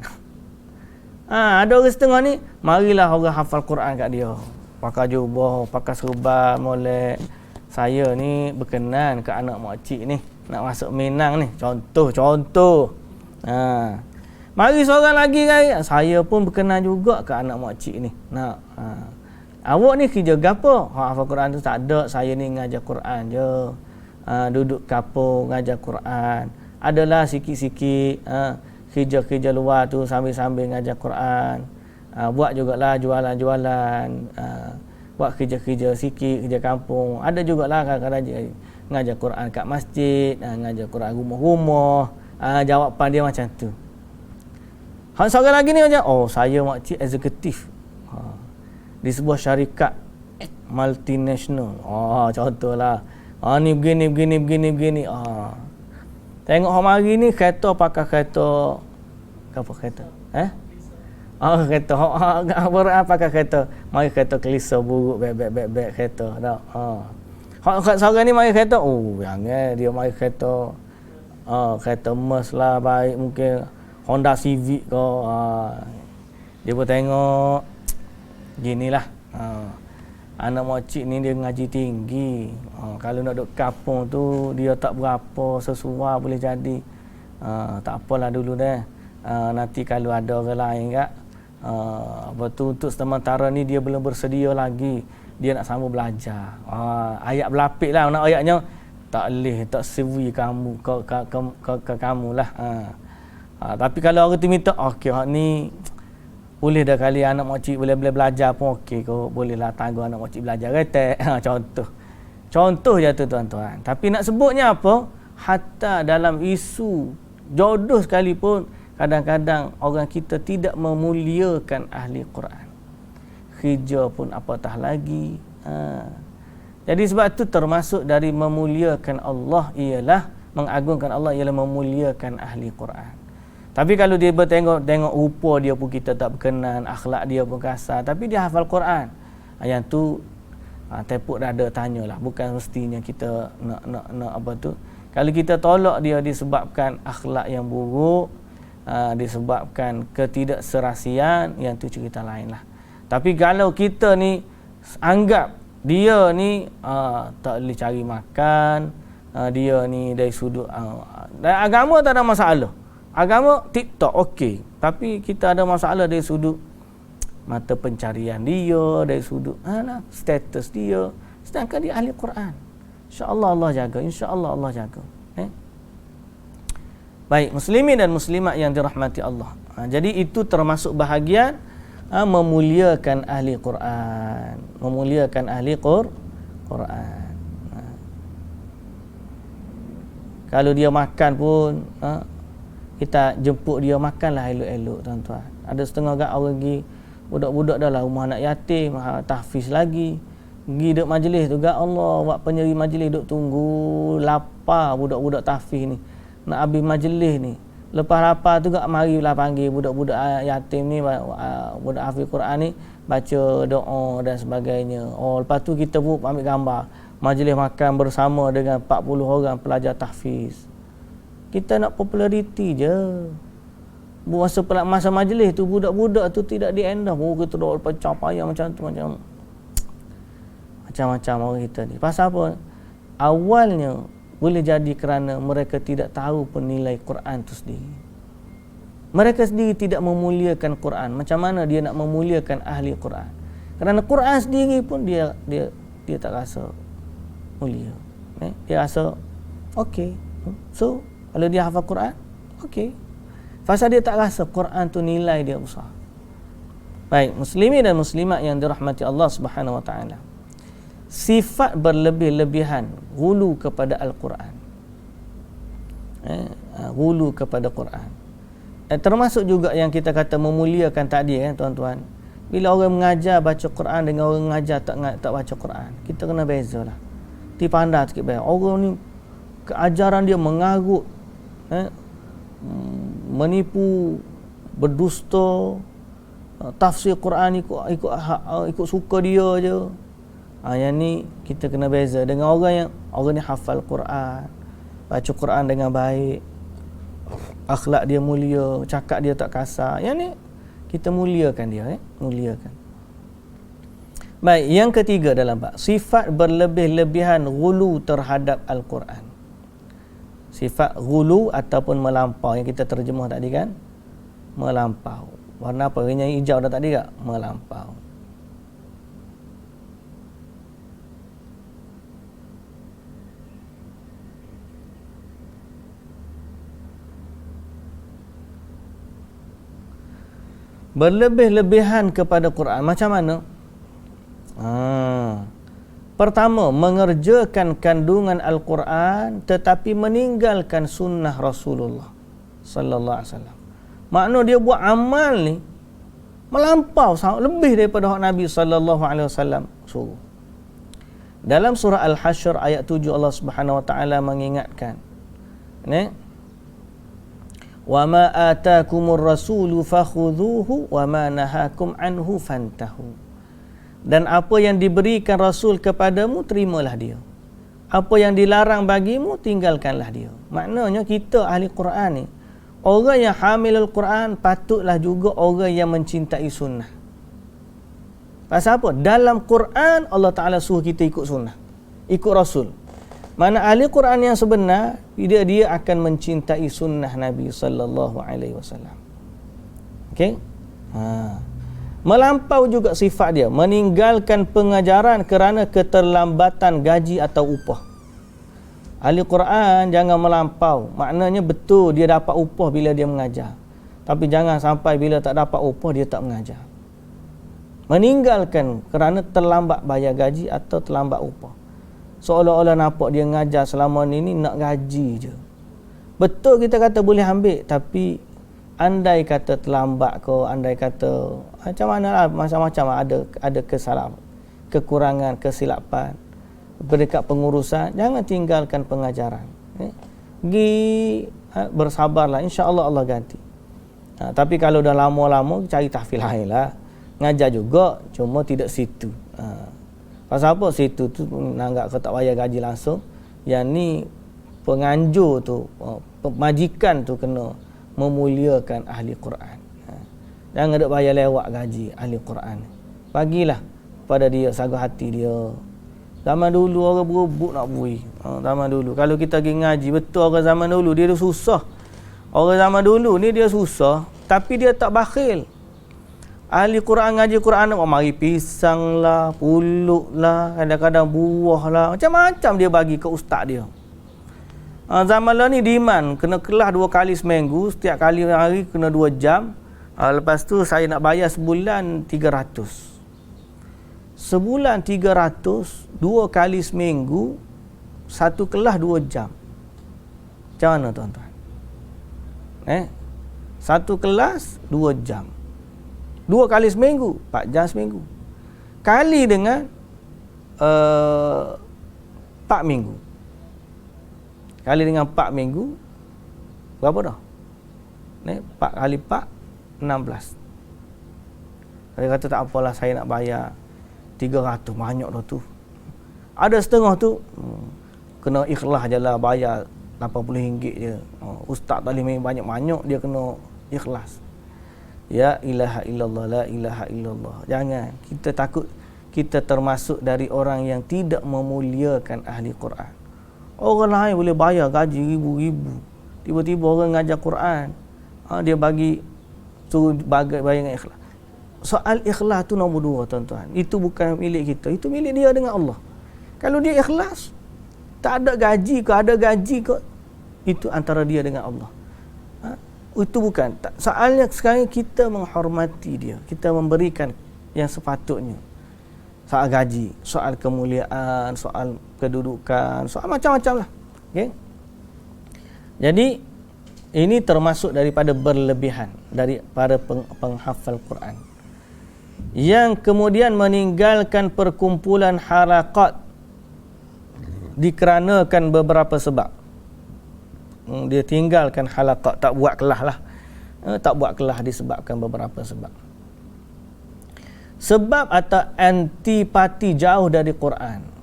Ada orang setengah ni, marilah orang hafal Quran kat dia. Pakai jubah, pakai serban, molek. Saya ni berkenan ke anak makcik ni nak masuk Minang ni. Contoh. Mari seorang lagi kan, saya pun berkenan juga ke anak makcik ni. Awak ni kerja gapo? Hafal Quran tu tak ada. Saya ni ngajar Quran je. Duduk kampung ngajar Quran. Adalah sikit-sikit kerja-kerja luar tu sambil-sambil ngajar Quran. Buat jugalah jualan-jualan. Buat kerja-kerja sikit, kerja kampung. Ada jugalah kadang-kadang ngajar Quran kat masjid, ngajar Quran rumah-rumah. Jawapan dia macam tu. Seorang lagi ni macam, saya makcik eksekutif di sebuah syarikat multinational. Contohlah. Ni begini. Tengok orang mari ni kereta pakai kereta apa kereta? Kereta. Pakai kereta. Mari kereta kelisa buruk beg kereta dak. Seorang ni mari kereta. Jangan dia mari kereta kereta Merc lah, baik mungkin Honda Civic ke. Dia pun tengok ginilah. Anak makcik ni dia ngaji tinggi. Kalau nak duduk kampung tu dia tak berapa sesuai boleh jadi. Tak apalah dulu dah. Nanti kalau ada orang lain kat betul untuk sementara ni dia belum bersedia lagi. Dia nak sambung belajar. Ayat berlapik lah. Nak ayatnya tak boleh, tak sewi kamu ke kamu lah. Tapi kalau orang tu minta, okey, ni boleh dah kali anak makcik boleh belajar pun okey kau bolehlah tangguh anak makcik belajar retek. Contoh je tu tuan-tuan. Tapi nak sebutnya apa? Hatta dalam isu jodoh sekalipun kadang-kadang orang kita tidak memuliakan ahli Quran. Kerja pun apatah lagi. Jadi sebab tu termasuk dari memuliakan Allah ialah mengagungkan Allah ialah memuliakan ahli Quran. Tapi kalau dia tengok rupa dia pun kita tak berkenan, akhlak dia pun kasar, tapi dia hafal Quran. Yang tu tepuk dada tanyalah, bukan mestinya kita nak apa tu. Kalau kita tolak dia disebabkan akhlak yang buruk, disebabkan ketidakserasian, yang tu cerita lain lah. Tapi kalau kita ni anggap dia ni tak boleh cari makan, dia ni dari sudut agama tak ada masalah. Agama TikTok okey, tapi kita ada masalah dari sudut mata pencarian dia, dari sudut status dia. Sedangkan dia ahli Quran. Insya-Allah Allah jaga, insya-Allah Allah jaga. Baik, muslimin dan muslimat yang dirahmati Allah. Jadi itu termasuk bahagian memuliakan ahli Quran, memuliakan ahli Quran. Kalau dia makan pun kita jemput dia makanlah elok-elok tuan-tuan. Ada setengah gak orang pergi budak-budak dah lah rumah anak yatim, tahfiz lagi. Pergi duduk majlis tu gak Allah, buat penyeri majlis duduk tunggu lapar budak-budak tahfiz ni. Nak habis majlis ni. Lepas lapar tu gak marilah panggil budak-budak yatim ni, budak hafiz Quran ni baca doa dan sebagainya. Lepas tu kita pun ambil gambar majlis makan bersama dengan 40 orang pelajar tahfiz. Kita nak populariti je. Masa majlis tu budak-budak tu tidak diendah. Kita doa pecah payah macam tu, macam-macam orang kita ni. Pasal apa? Awalnya boleh jadi kerana mereka tidak tahu pun nilai Quran tu sendiri. Mereka sendiri tidak memuliakan Quran. Macam mana dia nak memuliakan ahli Quran? Kerana Quran sendiri pun dia tak rasa mulia. Dia rasa okey. So kalau dia hafal Quran, okey. Pasal dia tak rasa Quran tu nilai dia besar. Baik, muslimin dan muslimat yang dirahmati Allah Subhanahu wa taala. Sifat berlebih-lebihan ghulu kepada Al-Quran. Ghulu kepada Quran. Termasuk juga yang kita kata memuliakan tadi tuan-tuan. Bila orang mengajar baca Quran dengan orang mengajar tak baca Quran, kita kena bezalah. Dipandang sikit baik. Orang ni keajaran dia mengarut, menipu, berdusta, tafsir Quran ikut suka dia je. Yang ni kita kena beza dengan orang ni hafal Quran, baca Quran dengan baik, akhlak dia mulia, cakap dia tak kasar. Yang ni kita muliakan dia, muliakan. Baik, yang ketiga dalam bab sifat berlebih-lebihan ghulu terhadap Al-Quran. Sifat ghulu ataupun melampau yang kita terjemah tadi kan, melampau. Warna apa? Warna hijau dah tadi tak? Melampau. Berlebih-lebihan kepada Quran macam mana? Pertama, mengerjakan kandungan Al-Quran tetapi meninggalkan sunnah Rasulullah sallallahu alaihi wasallam. Makna dia buat amal ni melampau lebih daripada hak Nabi sallallahu alaihi wasallam suruh. Dalam surah Al-Hasyr ayat 7 Allah Subhanahu wa taala mengingatkan, wa ma ataakumur rasulu fakhudhuhu wa ma nahakum anhu fantahu. Dan apa yang diberikan Rasul kepadamu, terimalah dia. Apa yang dilarang bagimu, tinggalkanlah dia. Maknanya kita ahli Quran ni, orang yang hamilul Quran patutlah juga orang yang mencintai sunnah. Pasal apa? Dalam Quran Allah Ta'ala suruh kita ikut sunnah, ikut Rasul. Mana ahli Quran yang sebenar, dia akan mencintai sunnah Nabi sallallahu alaihi wasallam. Okey? Melampau juga sifat dia, meninggalkan pengajaran kerana keterlambatan gaji atau upah. Ahli Quran jangan melampau. Maknanya betul dia dapat upah bila dia mengajar. Tapi jangan sampai bila tak dapat upah dia tak mengajar. Meninggalkan kerana terlambat bayar gaji atau terlambat upah. Seolah-olah nampak dia mengajar selama ni nak gaji je. Betul kita kata boleh ambil, tapi andai kata terlambat ke, andai kata macam mana lah, macam-macam ada kesalahan, kekurangan, kesilapan berdekat pengurusan, jangan tinggalkan pengajaran. Bersabarlah, insya-Allah Allah ganti. Tapi kalau dah lama-lama cari tahfil lain lah. Ngajar juga, cuma tidak situ. Pasal apa? Situ tu nanggak kau tak bayar gaji langsung. Yang ni penganjur tu, majikan tu kena memuliakan ahli Quran. Jangan ada bayar lewat gaji ahli Quran. Bagilah pada dia sagah hati dia. Zaman dulu orang berebut nak bui. Zaman dulu kalau kita pergi ngaji, betul orang zaman dulu dia susah. Orang zaman dulu ni dia susah tapi dia tak bakhil. Ahli Quran ngaji Quran, mari pisang lah, puluk lah, kadang-kadang buah lah, macam-macam dia bagi ke ustaz dia. Zaman lah ni demand, kena kelas 2 kali seminggu, setiap kali hari kena 2 jam. Lepas tu saya nak bayar sebulan 300. Sebulan 300, 2 kali seminggu, 1 kelas 2 jam. Macam mana tuan-tuan? 1 kelas 2 jam. 2 kali seminggu, 4 jam seminggu. Kali dengan 4 minggu. Kali dengan 4 minggu, berapa dah? 4 kali 4, 16. Saya kata tak apalah, saya nak bayar 300, banyak dah tu. Ada setengah tu, kena ikhlas je lah, bayar RM80 je. Ustaz tak boleh main banyak-banyak, dia kena ikhlas. Ya ilaha illallah, la ilaha illallah. Jangan. Kita takut kita termasuk dari orang yang tidak memuliakan ahli Quran. Orang lain boleh bayar gaji ribu-ribu. Tiba-tiba orang ngajar Quran, dia bagi suruh bayar dengan ikhlas. Soal ikhlas tu nombor 2 tuan-tuan. Itu bukan milik kita, itu milik dia dengan Allah. Kalau dia ikhlas, tak ada gaji ke, ada gaji ke, itu antara dia dengan Allah. Itu bukan. Soalnya sekarang kita menghormati dia. Kita memberikan yang sepatutnya. Soal gaji, soal kemuliaan, soal kedudukan, soal macam-macam lah. Okay? Jadi, Ini termasuk daripada berlebihan daripada penghafal Quran yang kemudian meninggalkan perkumpulan harakat dikarenakan beberapa sebab. Dia tinggalkan halakat, tak buat kelas lah. Tak buat kelas disebabkan beberapa sebab. Sebab atau antipati jauh dari Quran.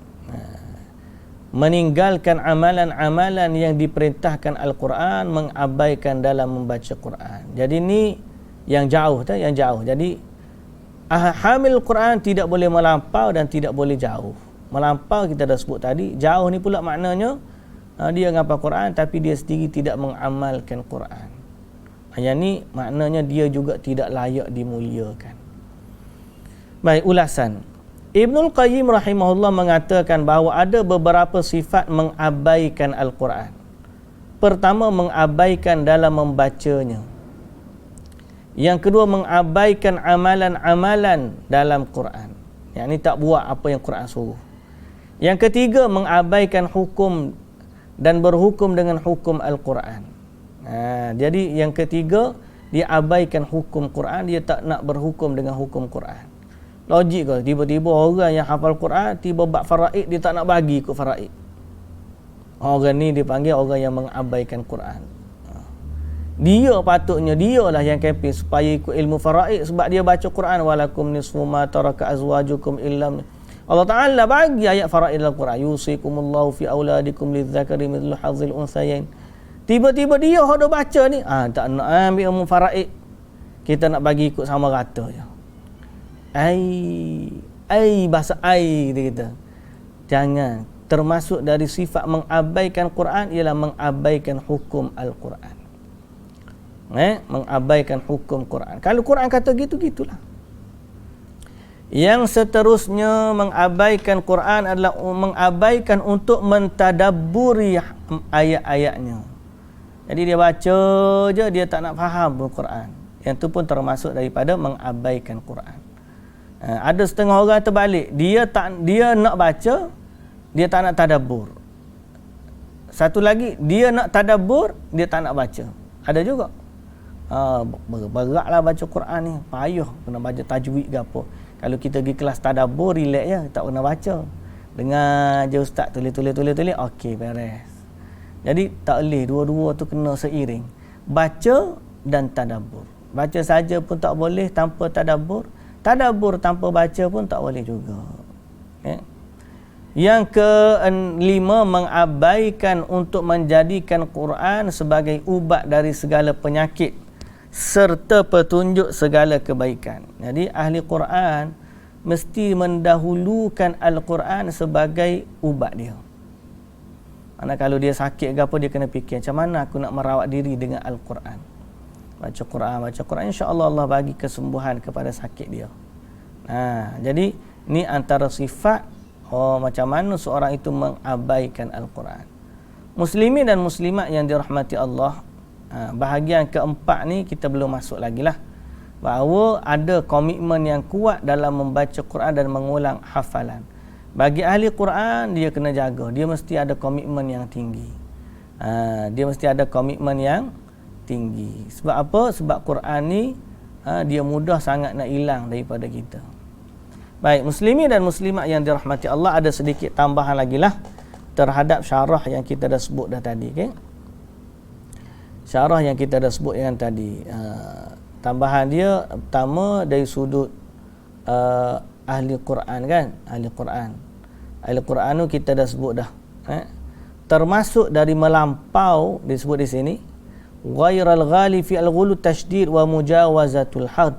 Meninggalkan amalan-amalan yang diperintahkan Al-Quran, mengabaikan dalam membaca Quran. Jadi ni yang jauh, yang jauh. Jadi hamil Quran tidak boleh melampau dan tidak boleh jauh. Melampau kita dah sebut tadi. Jauh ni pula maknanya dia menghafal Quran tapi dia sendiri tidak mengamalkan Quran. Yang ni maknanya dia juga tidak layak dimuliakan. Baik, ulasan. Ibnul Qayyim rahimahullah mengatakan bahawa ada beberapa sifat mengabaikan Al-Quran. Pertama, mengabaikan dalam membacanya. Yang kedua, mengabaikan amalan-amalan dalam Quran. Yang ni tak buat apa yang Quran suruh. Yang ketiga, mengabaikan hukum dan berhukum dengan hukum Al-Quran. Jadi yang ketiga, dia abaikan hukum Quran, dia tak nak berhukum dengan hukum Quran. Logik ke? Tiba-tiba orang yang hafal Quran, tiba bab faraid, dia tak nak bagi ikut faraid. Orang ni dipanggil orang yang mengabaikan Quran. Dia patutnya, dia lah yang kempen supaya ikut ilmu faraid, sebab dia baca Quran. Walakum nisfu ma taraka azwajukum illam. Allah Ta'ala bagi ayat faraid dalam Quran. Yusikumullahu fi auladikum lidzakari mithlu hadzil unthayain. Tiba-tiba dia hendak baca ni, tak nak ambil ilmu faraid. Kita nak bagi ikut sama rata je. Bahasa dia kata. Jangan. Termasuk dari sifat mengabaikan Quran ialah mengabaikan hukum Al-Quran. Mengabaikan hukum Quran. Kalau Quran kata gitu, gitulah. Yang seterusnya mengabaikan Quran adalah mengabaikan untuk mentadabburi ayat-ayatnya. Jadi dia baca je, dia tak nak faham Quran. Yang tu pun termasuk daripada mengabaikan Quran. Ada setengah orang terbalik, dia nak baca, dia tak nak tadabbur. Satu lagi, dia nak tadabbur, dia tak nak baca. Ada juga. Beratlah baca Quran ni, payah kena baca tajwid ke apa. Kalau kita pergi kelas tadabbur, relax je, tak kena baca. Dengar je ustaz tulis, okey, beres. Jadi tak boleh, dua-dua tu kena seiring. Baca dan tadabbur. Baca saja pun tak boleh tanpa tadabbur. Tadabbur tanpa baca pun tak boleh juga. Yang kelima, mengabaikan untuk menjadikan Quran sebagai ubat dari segala penyakit serta petunjuk segala kebaikan. Jadi ahli Quran mesti mendahulukan Al-Quran sebagai ubat dia. Mana kalau dia sakit ke apa, dia kena fikir macam mana aku nak merawat diri dengan Al-Quran. Baca Quran, insya-Allah Allah bagi kesembuhan kepada sakit dia. Jadi ni antara sifat macam mana seorang itu mengabaikan Al-Quran. Muslimin dan muslimat yang dirahmati Allah, bahagian keempat ni kita belum masuk lagi lah. Bahawa ada komitmen yang kuat dalam membaca Quran dan mengulang hafalan. Bagi ahli Quran, dia kena jaga. Dia mesti ada komitmen yang tinggi. Dia mesti ada komitmen yang tinggi. Sebab apa? Sebab Quran ni dia mudah sangat nak hilang daripada kita. Baik, muslimin dan muslimat yang dirahmati Allah, ada sedikit tambahan lagi lah terhadap syarah yang kita dah sebut dah tadi. Okay? Syarah yang kita dah sebut yang tadi. Tambahan dia pertama dari sudut ahli Quran kan. Ahli Quran tu kita dah sebut dah. Termasuk dari melampau disebut di sini. Ghairal ghali fi al-ghulu tashdid wa mujawazatul had.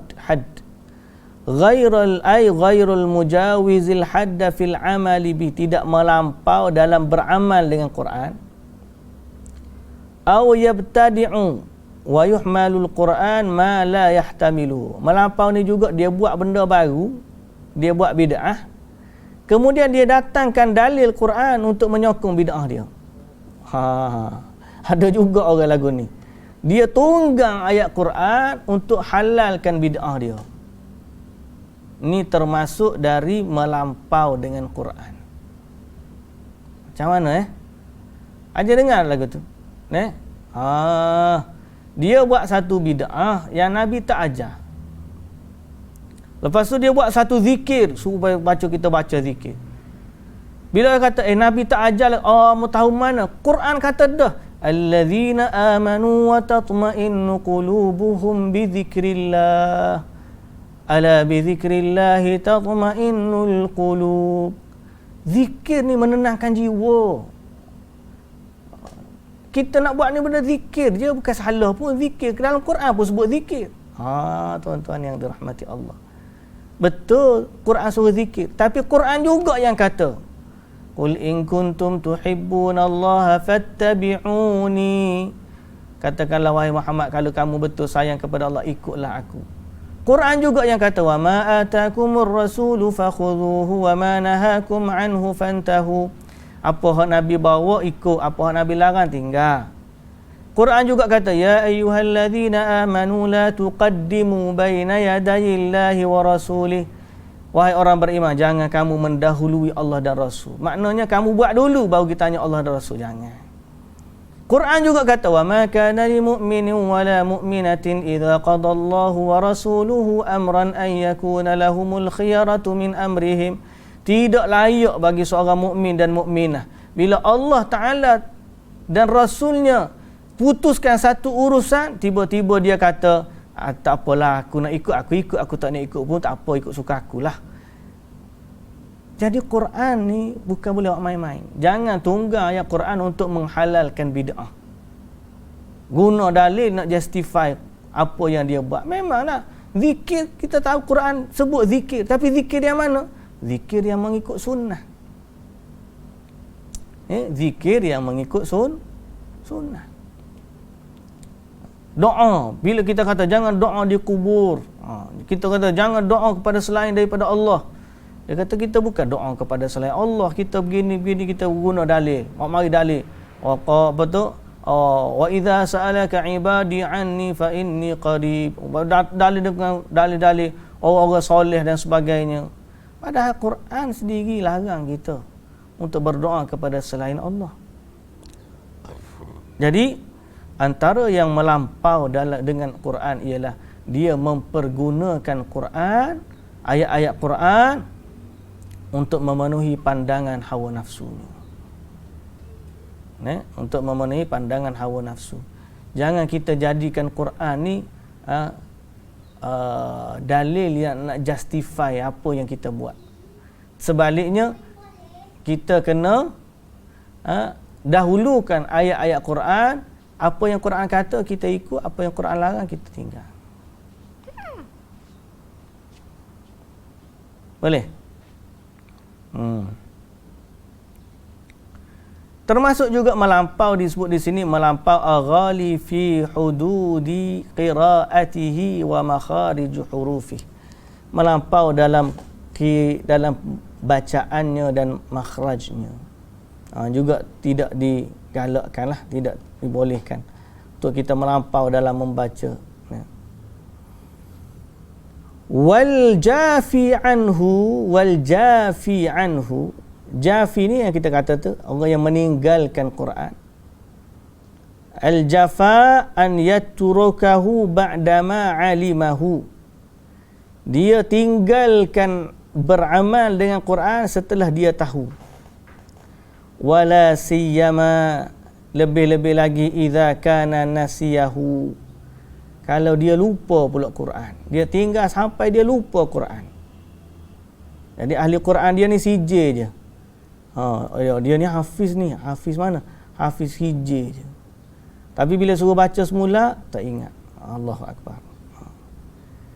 Ghairul mujawizil hadda fil amali bi, tidak melampau dalam beramal dengan Quran. Aw yabtadi'u wa yuhmalul Quran ma la yahtamilu. Melampau ni juga dia buat benda baru, dia buat bid'ah. Kemudian dia datangkan dalil Quran untuk menyokong bid'ah dia. Ada juga orang lagu ni. Dia tunggang ayat Quran untuk halalkan bid'ah dia. Ni termasuk dari melampau dengan Quran. Macam mana Aja dengar lagu tu. Dia buat satu bid'ah yang Nabi tak ajar. Lepas tu dia buat satu zikir, supaya kita baca zikir. Bila dia kata Nabi tak ajar, mu tahu mana? Quran kata dah, allazina amanu wa tatma'innu qulubuhum bi dzikrillah. Ala bi dzikrillah tatma'innul qulub. Zikir ni menenangkan jiwa. Kita nak buat ni benda zikir je, bukan salah pun zikir. Dalam Quran pun sebut zikir. Tuan-tuan yang dirahmati Allah. Betul, Quran suruh zikir. Tapi Quran juga yang kata, Qul in kuntum tuhibbunallaha fattabi'uni. Katakanlah wahai Muhammad, kalau kamu betul sayang kepada Allah, ikutlah aku. Quran juga yang kata, wa ma atakumur rasulu fakhudhuhu wa ma nahakum anhu fantahu. Apa hak Nabi bawa ikut, apa hak Nabi larang tinggal. Quran juga kata, ya ayyuhalladzina amanu la tuqaddimu baina yadayillahi wa rasulih. Wahai orang beriman, jangan kamu mendahului Allah dan Rasul. Maknanya kamu buat dulu baru kita tanya Allah dan Rasul, jangan. Quran juga kata, wa ma kana lil mu'minin wa la mu'minatin idza qadallahu wa rasuluhu amran an yakuna lahumul khiyaratu min amrihim. Tidak layak bagi seorang mukmin dan mukminah bila Allah Ta'ala dan Rasulnya putuskan satu urusan, tiba-tiba dia kata, tak apalah, aku nak ikut, aku ikut, aku tak nak ikut pun tak apa, ikut suka akulah. Jadi Quran ni bukan boleh buat main-main. Jangan tunggang ayat Quran untuk menghalalkan bid'ah. Guna dalil nak justify apa yang dia buat. Memanglah zikir, kita tahu Quran sebut zikir, tapi zikir yang mana? Zikir yang mengikut sunnah. Zikir yang mengikut sunnah. Doa, bila kita kata jangan doa di kubur, kita kata jangan doa kepada selain daripada Allah. Dia kata kita bukan doa kepada selain Allah, kita begini-begini, kita guna dalil. Mari dalil. Apa tu? Wa idza sa'alaka ibadi anni fa inni qarib. Dalil dengan dalil-dalil orang-orang soleh dan sebagainya. Padahal Quran sendiri larang kita untuk berdoa kepada selain Allah. Jadi antara yang melampau dengan Quran ialah dia mempergunakan Quran, ayat-ayat Quran untuk memenuhi pandangan hawa nafsunya. Untuk memenuhi pandangan hawa nafsu. Jangan kita jadikan Quran ni dalil yang nak justify apa yang kita buat. Sebaliknya, kita kena dahulukan ayat-ayat Quran. Apa yang Quran kata kita ikut, apa yang Quran larang kita tinggal. Boleh? Termasuk juga melampau, disebut di sini melampau aghali fi hududi qiraatihi wa makharij hurufi. Melampau dalam bacaannya dan makhrajnya. Juga tidak digalakkanlah, tidak dibolehkan untuk kita melampau dalam membaca. Wal jafi anhu. Jafi ni yang kita kata tu orang yang meninggalkan Quran. Al jafa an yatrukahu ba'dama alimahu. Dia tinggalkan beramal dengan Quran setelah dia tahu. Wala siyama, lebih-lebih lagi idza kana nasiyahu, kalau dia lupa pula Quran, dia tinggal sampai dia lupa Quran. Jadi ahli Quran dia ni CJ je. Dia ni hafiz ni, hafiz mana? Hafiz hijj je. Tapi bila suruh baca semula tak ingat. Allahu akbar.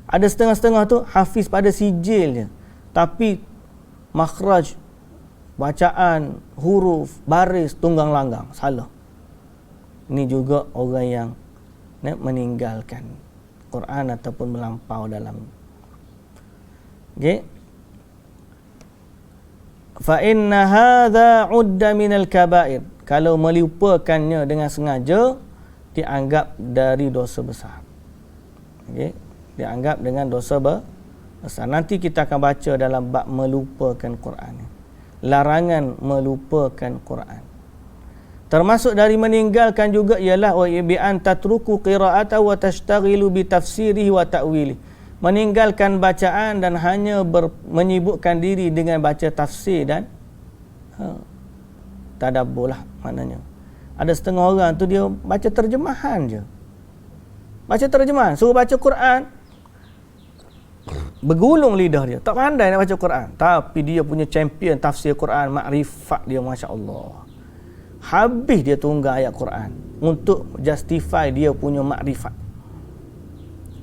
Ada setengah-setengah tu hafiz pada sijil je, tapi makhraj, bacaan, huruf, baris, tunggang langgang salah. Ini juga orang yang meninggalkan Quran ataupun melampau dalam. Okey. Fa inna hadza udda minal kaba'ir. Kalau melupakannya dengan sengaja dianggap dari dosa besar. Okey, dianggap dengan dosa besar. Nanti kita akan baca dalam bab melupakan Quran. Larangan melupakan Quran. Termasuk dari meninggalkan juga ialah wa bi an tatruku qira'ata wa tashtaghilu bi tafsirihi wa ta'wili. Meninggalkan bacaan dan hanya menyibukkan diri dengan baca tafsir dan tadabbur lah maknanya. Ada setengah orang tu dia baca terjemahan je. Baca terjemahan, suruh baca Quran, bergulung lidah dia, tak pandai nak baca Quran, tapi dia punya champion tafsir Quran, makrifat dia masya-Allah. Habis dia tunggang ayat Quran untuk justify dia punya makrifat.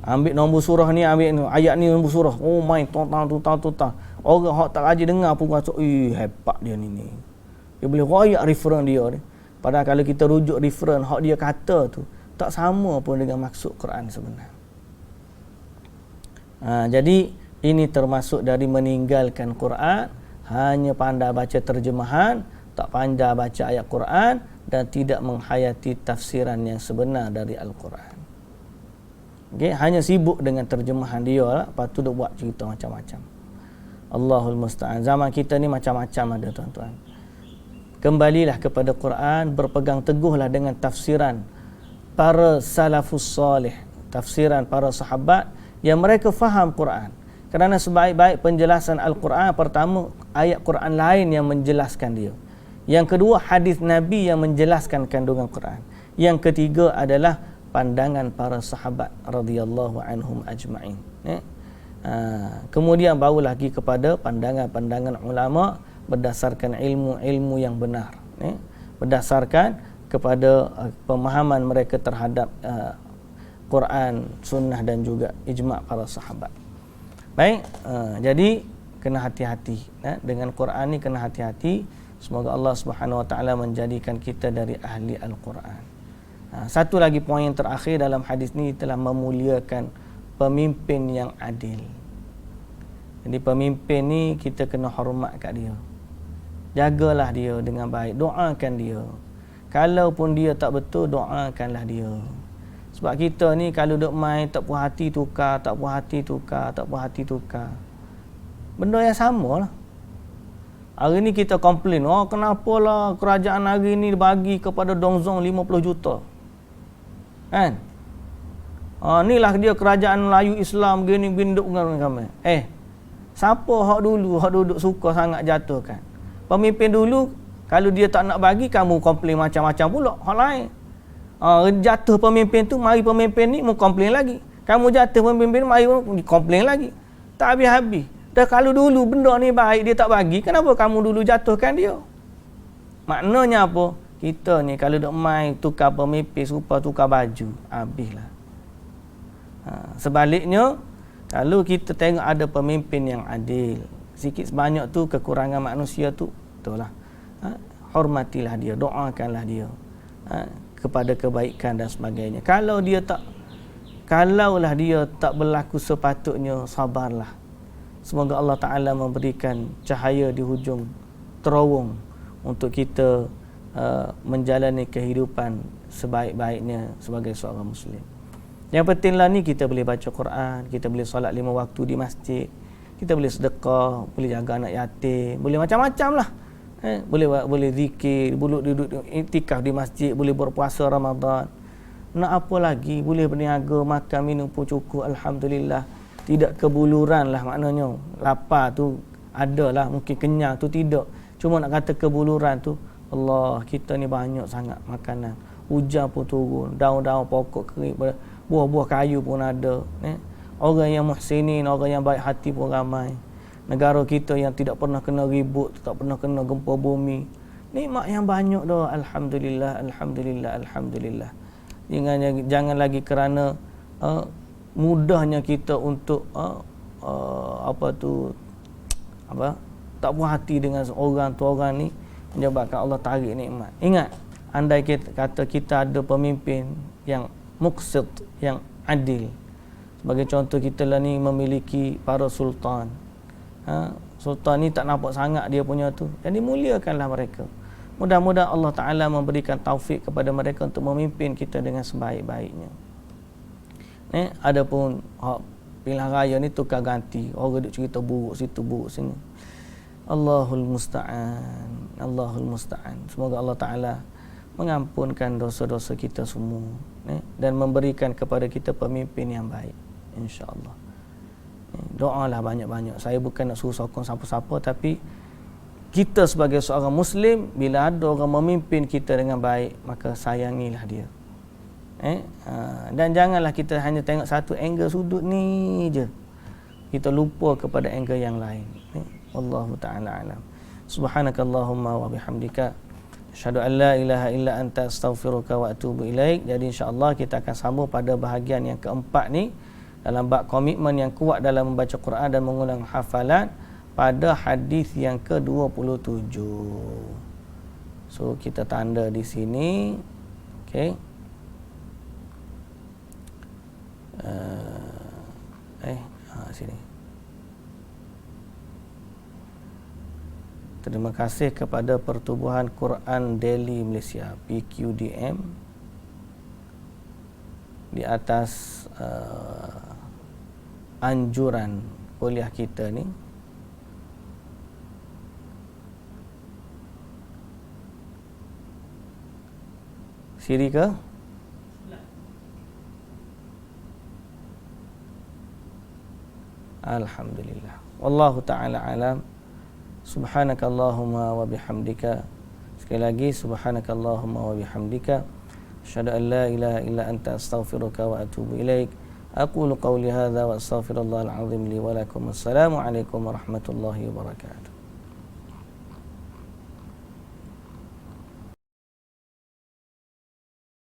Ambil nombor surah ni, ambil ayat ni nombor surah. Oh main tong-tong. Orang hak tak rajin dengar pun rasa, hebat dia ni. Dia boleh royak referen dia ni. Padahal kalau kita rujuk referen hak dia kata tu, tak sama pun dengan maksud Quran sebenar. Jadi ini termasuk dari meninggalkan Quran, hanya pandai baca terjemahan, tak pandai baca ayat Quran dan tidak menghayati tafsiran yang sebenar dari Al-Quran. Okay? Hanya sibuk dengan terjemahan dia lah, lepas tu dia buat cerita macam-macam. Allahul Musta'an. Zaman kita ni macam-macam ada tuan-tuan. Kembalilah kepada Quran, berpegang teguhlah dengan tafsiran para salafus salih, tafsiran para sahabat yang mereka faham Quran. Kerana sebaik-baik penjelasan Al-Quran, pertama ayat Quran lain yang menjelaskan dia. Yang kedua, hadis Nabi yang menjelaskan kandungan Quran. Yang ketiga adalah pandangan para sahabat radhiyallahu anhum ajma'in. Kemudian baru lagi kepada pandangan-pandangan ulama berdasarkan ilmu-ilmu yang benar. Berdasarkan kepada pemahaman mereka terhadap Quran, sunnah dan juga ijma' para sahabat. Baik, jadi kena hati-hati. Dengan Quran ni kena hati-hati. Semoga Allah Subhanahu Wa Taala menjadikan kita dari ahli Al-Quran. Satu lagi poin yang terakhir dalam hadis ni telah memuliakan pemimpin yang adil. Jadi pemimpin ni kita kena hormat kat dia. Jagalah dia dengan baik, doakan dia. Kalaupun dia tak betul, doakanlah dia. Sebab kita ni kalau duk main tak puas hati tukar, tak puas hati tukar, tak puas hati tukar. Benda yang sama lah. Hari ni kita komplain, kenapalah kerajaan hari ni bagi kepada Dong Zong 50 juta. Kan? Inilah dia kerajaan Melayu Islam gini binduk dengan kami. Siapa hak duduk suka sangat jatuhkan? Pemimpin dulu, kalau dia tak nak bagi, kamu komplain macam-macam pula. Hak lain. Jatuh pemimpin tu, mari pemimpin ni mau komplain lagi. Kamu jatuh pemimpin, mari komplain lagi. Tak habis-habis. Dah kalau dulu benda ni baik, dia tak bagi, kenapa kamu dulu jatuhkan dia? Maknanya apa? Kita ni kalau duk main tukar pemimpin serupa tukar baju, habislah. Sebaliknya, kalau kita tengok ada pemimpin yang adil, sikit sebanyak tu kekurangan manusia tu, betul lah. Hormatilah dia, doakanlah dia kepada kebaikan dan sebagainya. Kalaulah dia tak berlaku sepatutnya, sabarlah. Semoga Allah Ta'ala memberikan cahaya di hujung terowong untuk kita menjalani kehidupan sebaik-baiknya sebagai seorang Muslim. Yang pentinglah ni kita boleh baca Quran, kita boleh solat 5 waktu di masjid, kita boleh sedekah, boleh jaga anak yatim, boleh macam-macam lah. Boleh zikir, boleh duduk iktikaf di masjid, boleh berpuasa Ramadan. Nak apa lagi? Boleh berniaga, makan minum pun cukup, alhamdulillah. Tidak kebuluran lah maknanya. Lapar tu ada lah, mungkin kenyang tu tidak. Cuma nak kata kebuluran tu, Allah, kita ni banyak sangat makanan. Hujan pun turun, daun-daun pokok kering, buah-buah kayu pun ada. Orang yang muhsinin, orang yang baik hati pun ramai. Negara kita yang tidak pernah kena ribut, tak pernah kena gempa bumi. Nikmat yang banyak dah, alhamdulillah, alhamdulillah, alhamdulillah. Jangan lagi kerana mudahnya kita untuk tak puas hati dengan orang tu orang ni menyebabkan Allah tarik nikmat. Ingat, andai kata kita ada pemimpin yang muqsit, yang adil. Sebagai contoh, kita lah ni memiliki para sultan. Sultan ni tak nampak sangat dia punya tu, jadi muliakanlah mereka. Mudah-mudahan Allah Ta'ala memberikan taufik kepada mereka untuk memimpin kita dengan sebaik-baiknya. Adapun pilihan raya ni tukar ganti, orang duk cerita buruk situ, buruk sini. Allahul Musta'an, Allahul Musta'an. Semoga Allah Ta'ala mengampunkan dosa-dosa kita semua, dan memberikan kepada kita pemimpin yang baik, insya-Allah. Doalah banyak-banyak. Saya bukan nak suruh sokong siapa-siapa, tapi kita sebagai seorang Muslim, bila ada orang memimpin kita dengan baik, maka sayangilah dia. Dan janganlah kita hanya tengok satu angle sudut ni je, kita lupa kepada angle yang lain. Wallahu ta'ala alam. Subhanakallahumma wa bihamdika, asyhadu an la ilaha illa anta, astaghfiruka wa atubu ilaik. Jadi insya-Allah kita akan sambung pada bahagian yang keempat ni, dalam bab komitmen yang kuat dalam membaca Quran dan mengulang hafalan, pada hadis yang ke-27. So kita tanda di sini. Okey. Sini. Terima kasih kepada Pertubuhan Quran Daily Malaysia, PQDM, di atas anjuran kuliah kita ni. Siri ke? Alhamdulillah. Wallahu ta'ala alam. Subhanakallahumma wa bihamdika. Sekali lagi, subhanakallahumma wa bihamdika, asyhadu an la ilaha illa anta, astaghfiruka wa atubu ilaik. Aqulu qawli hadza wa astaghfirullahal azim li wa lakum. Assalamu alaikum warahmatullahi wabarakatuh.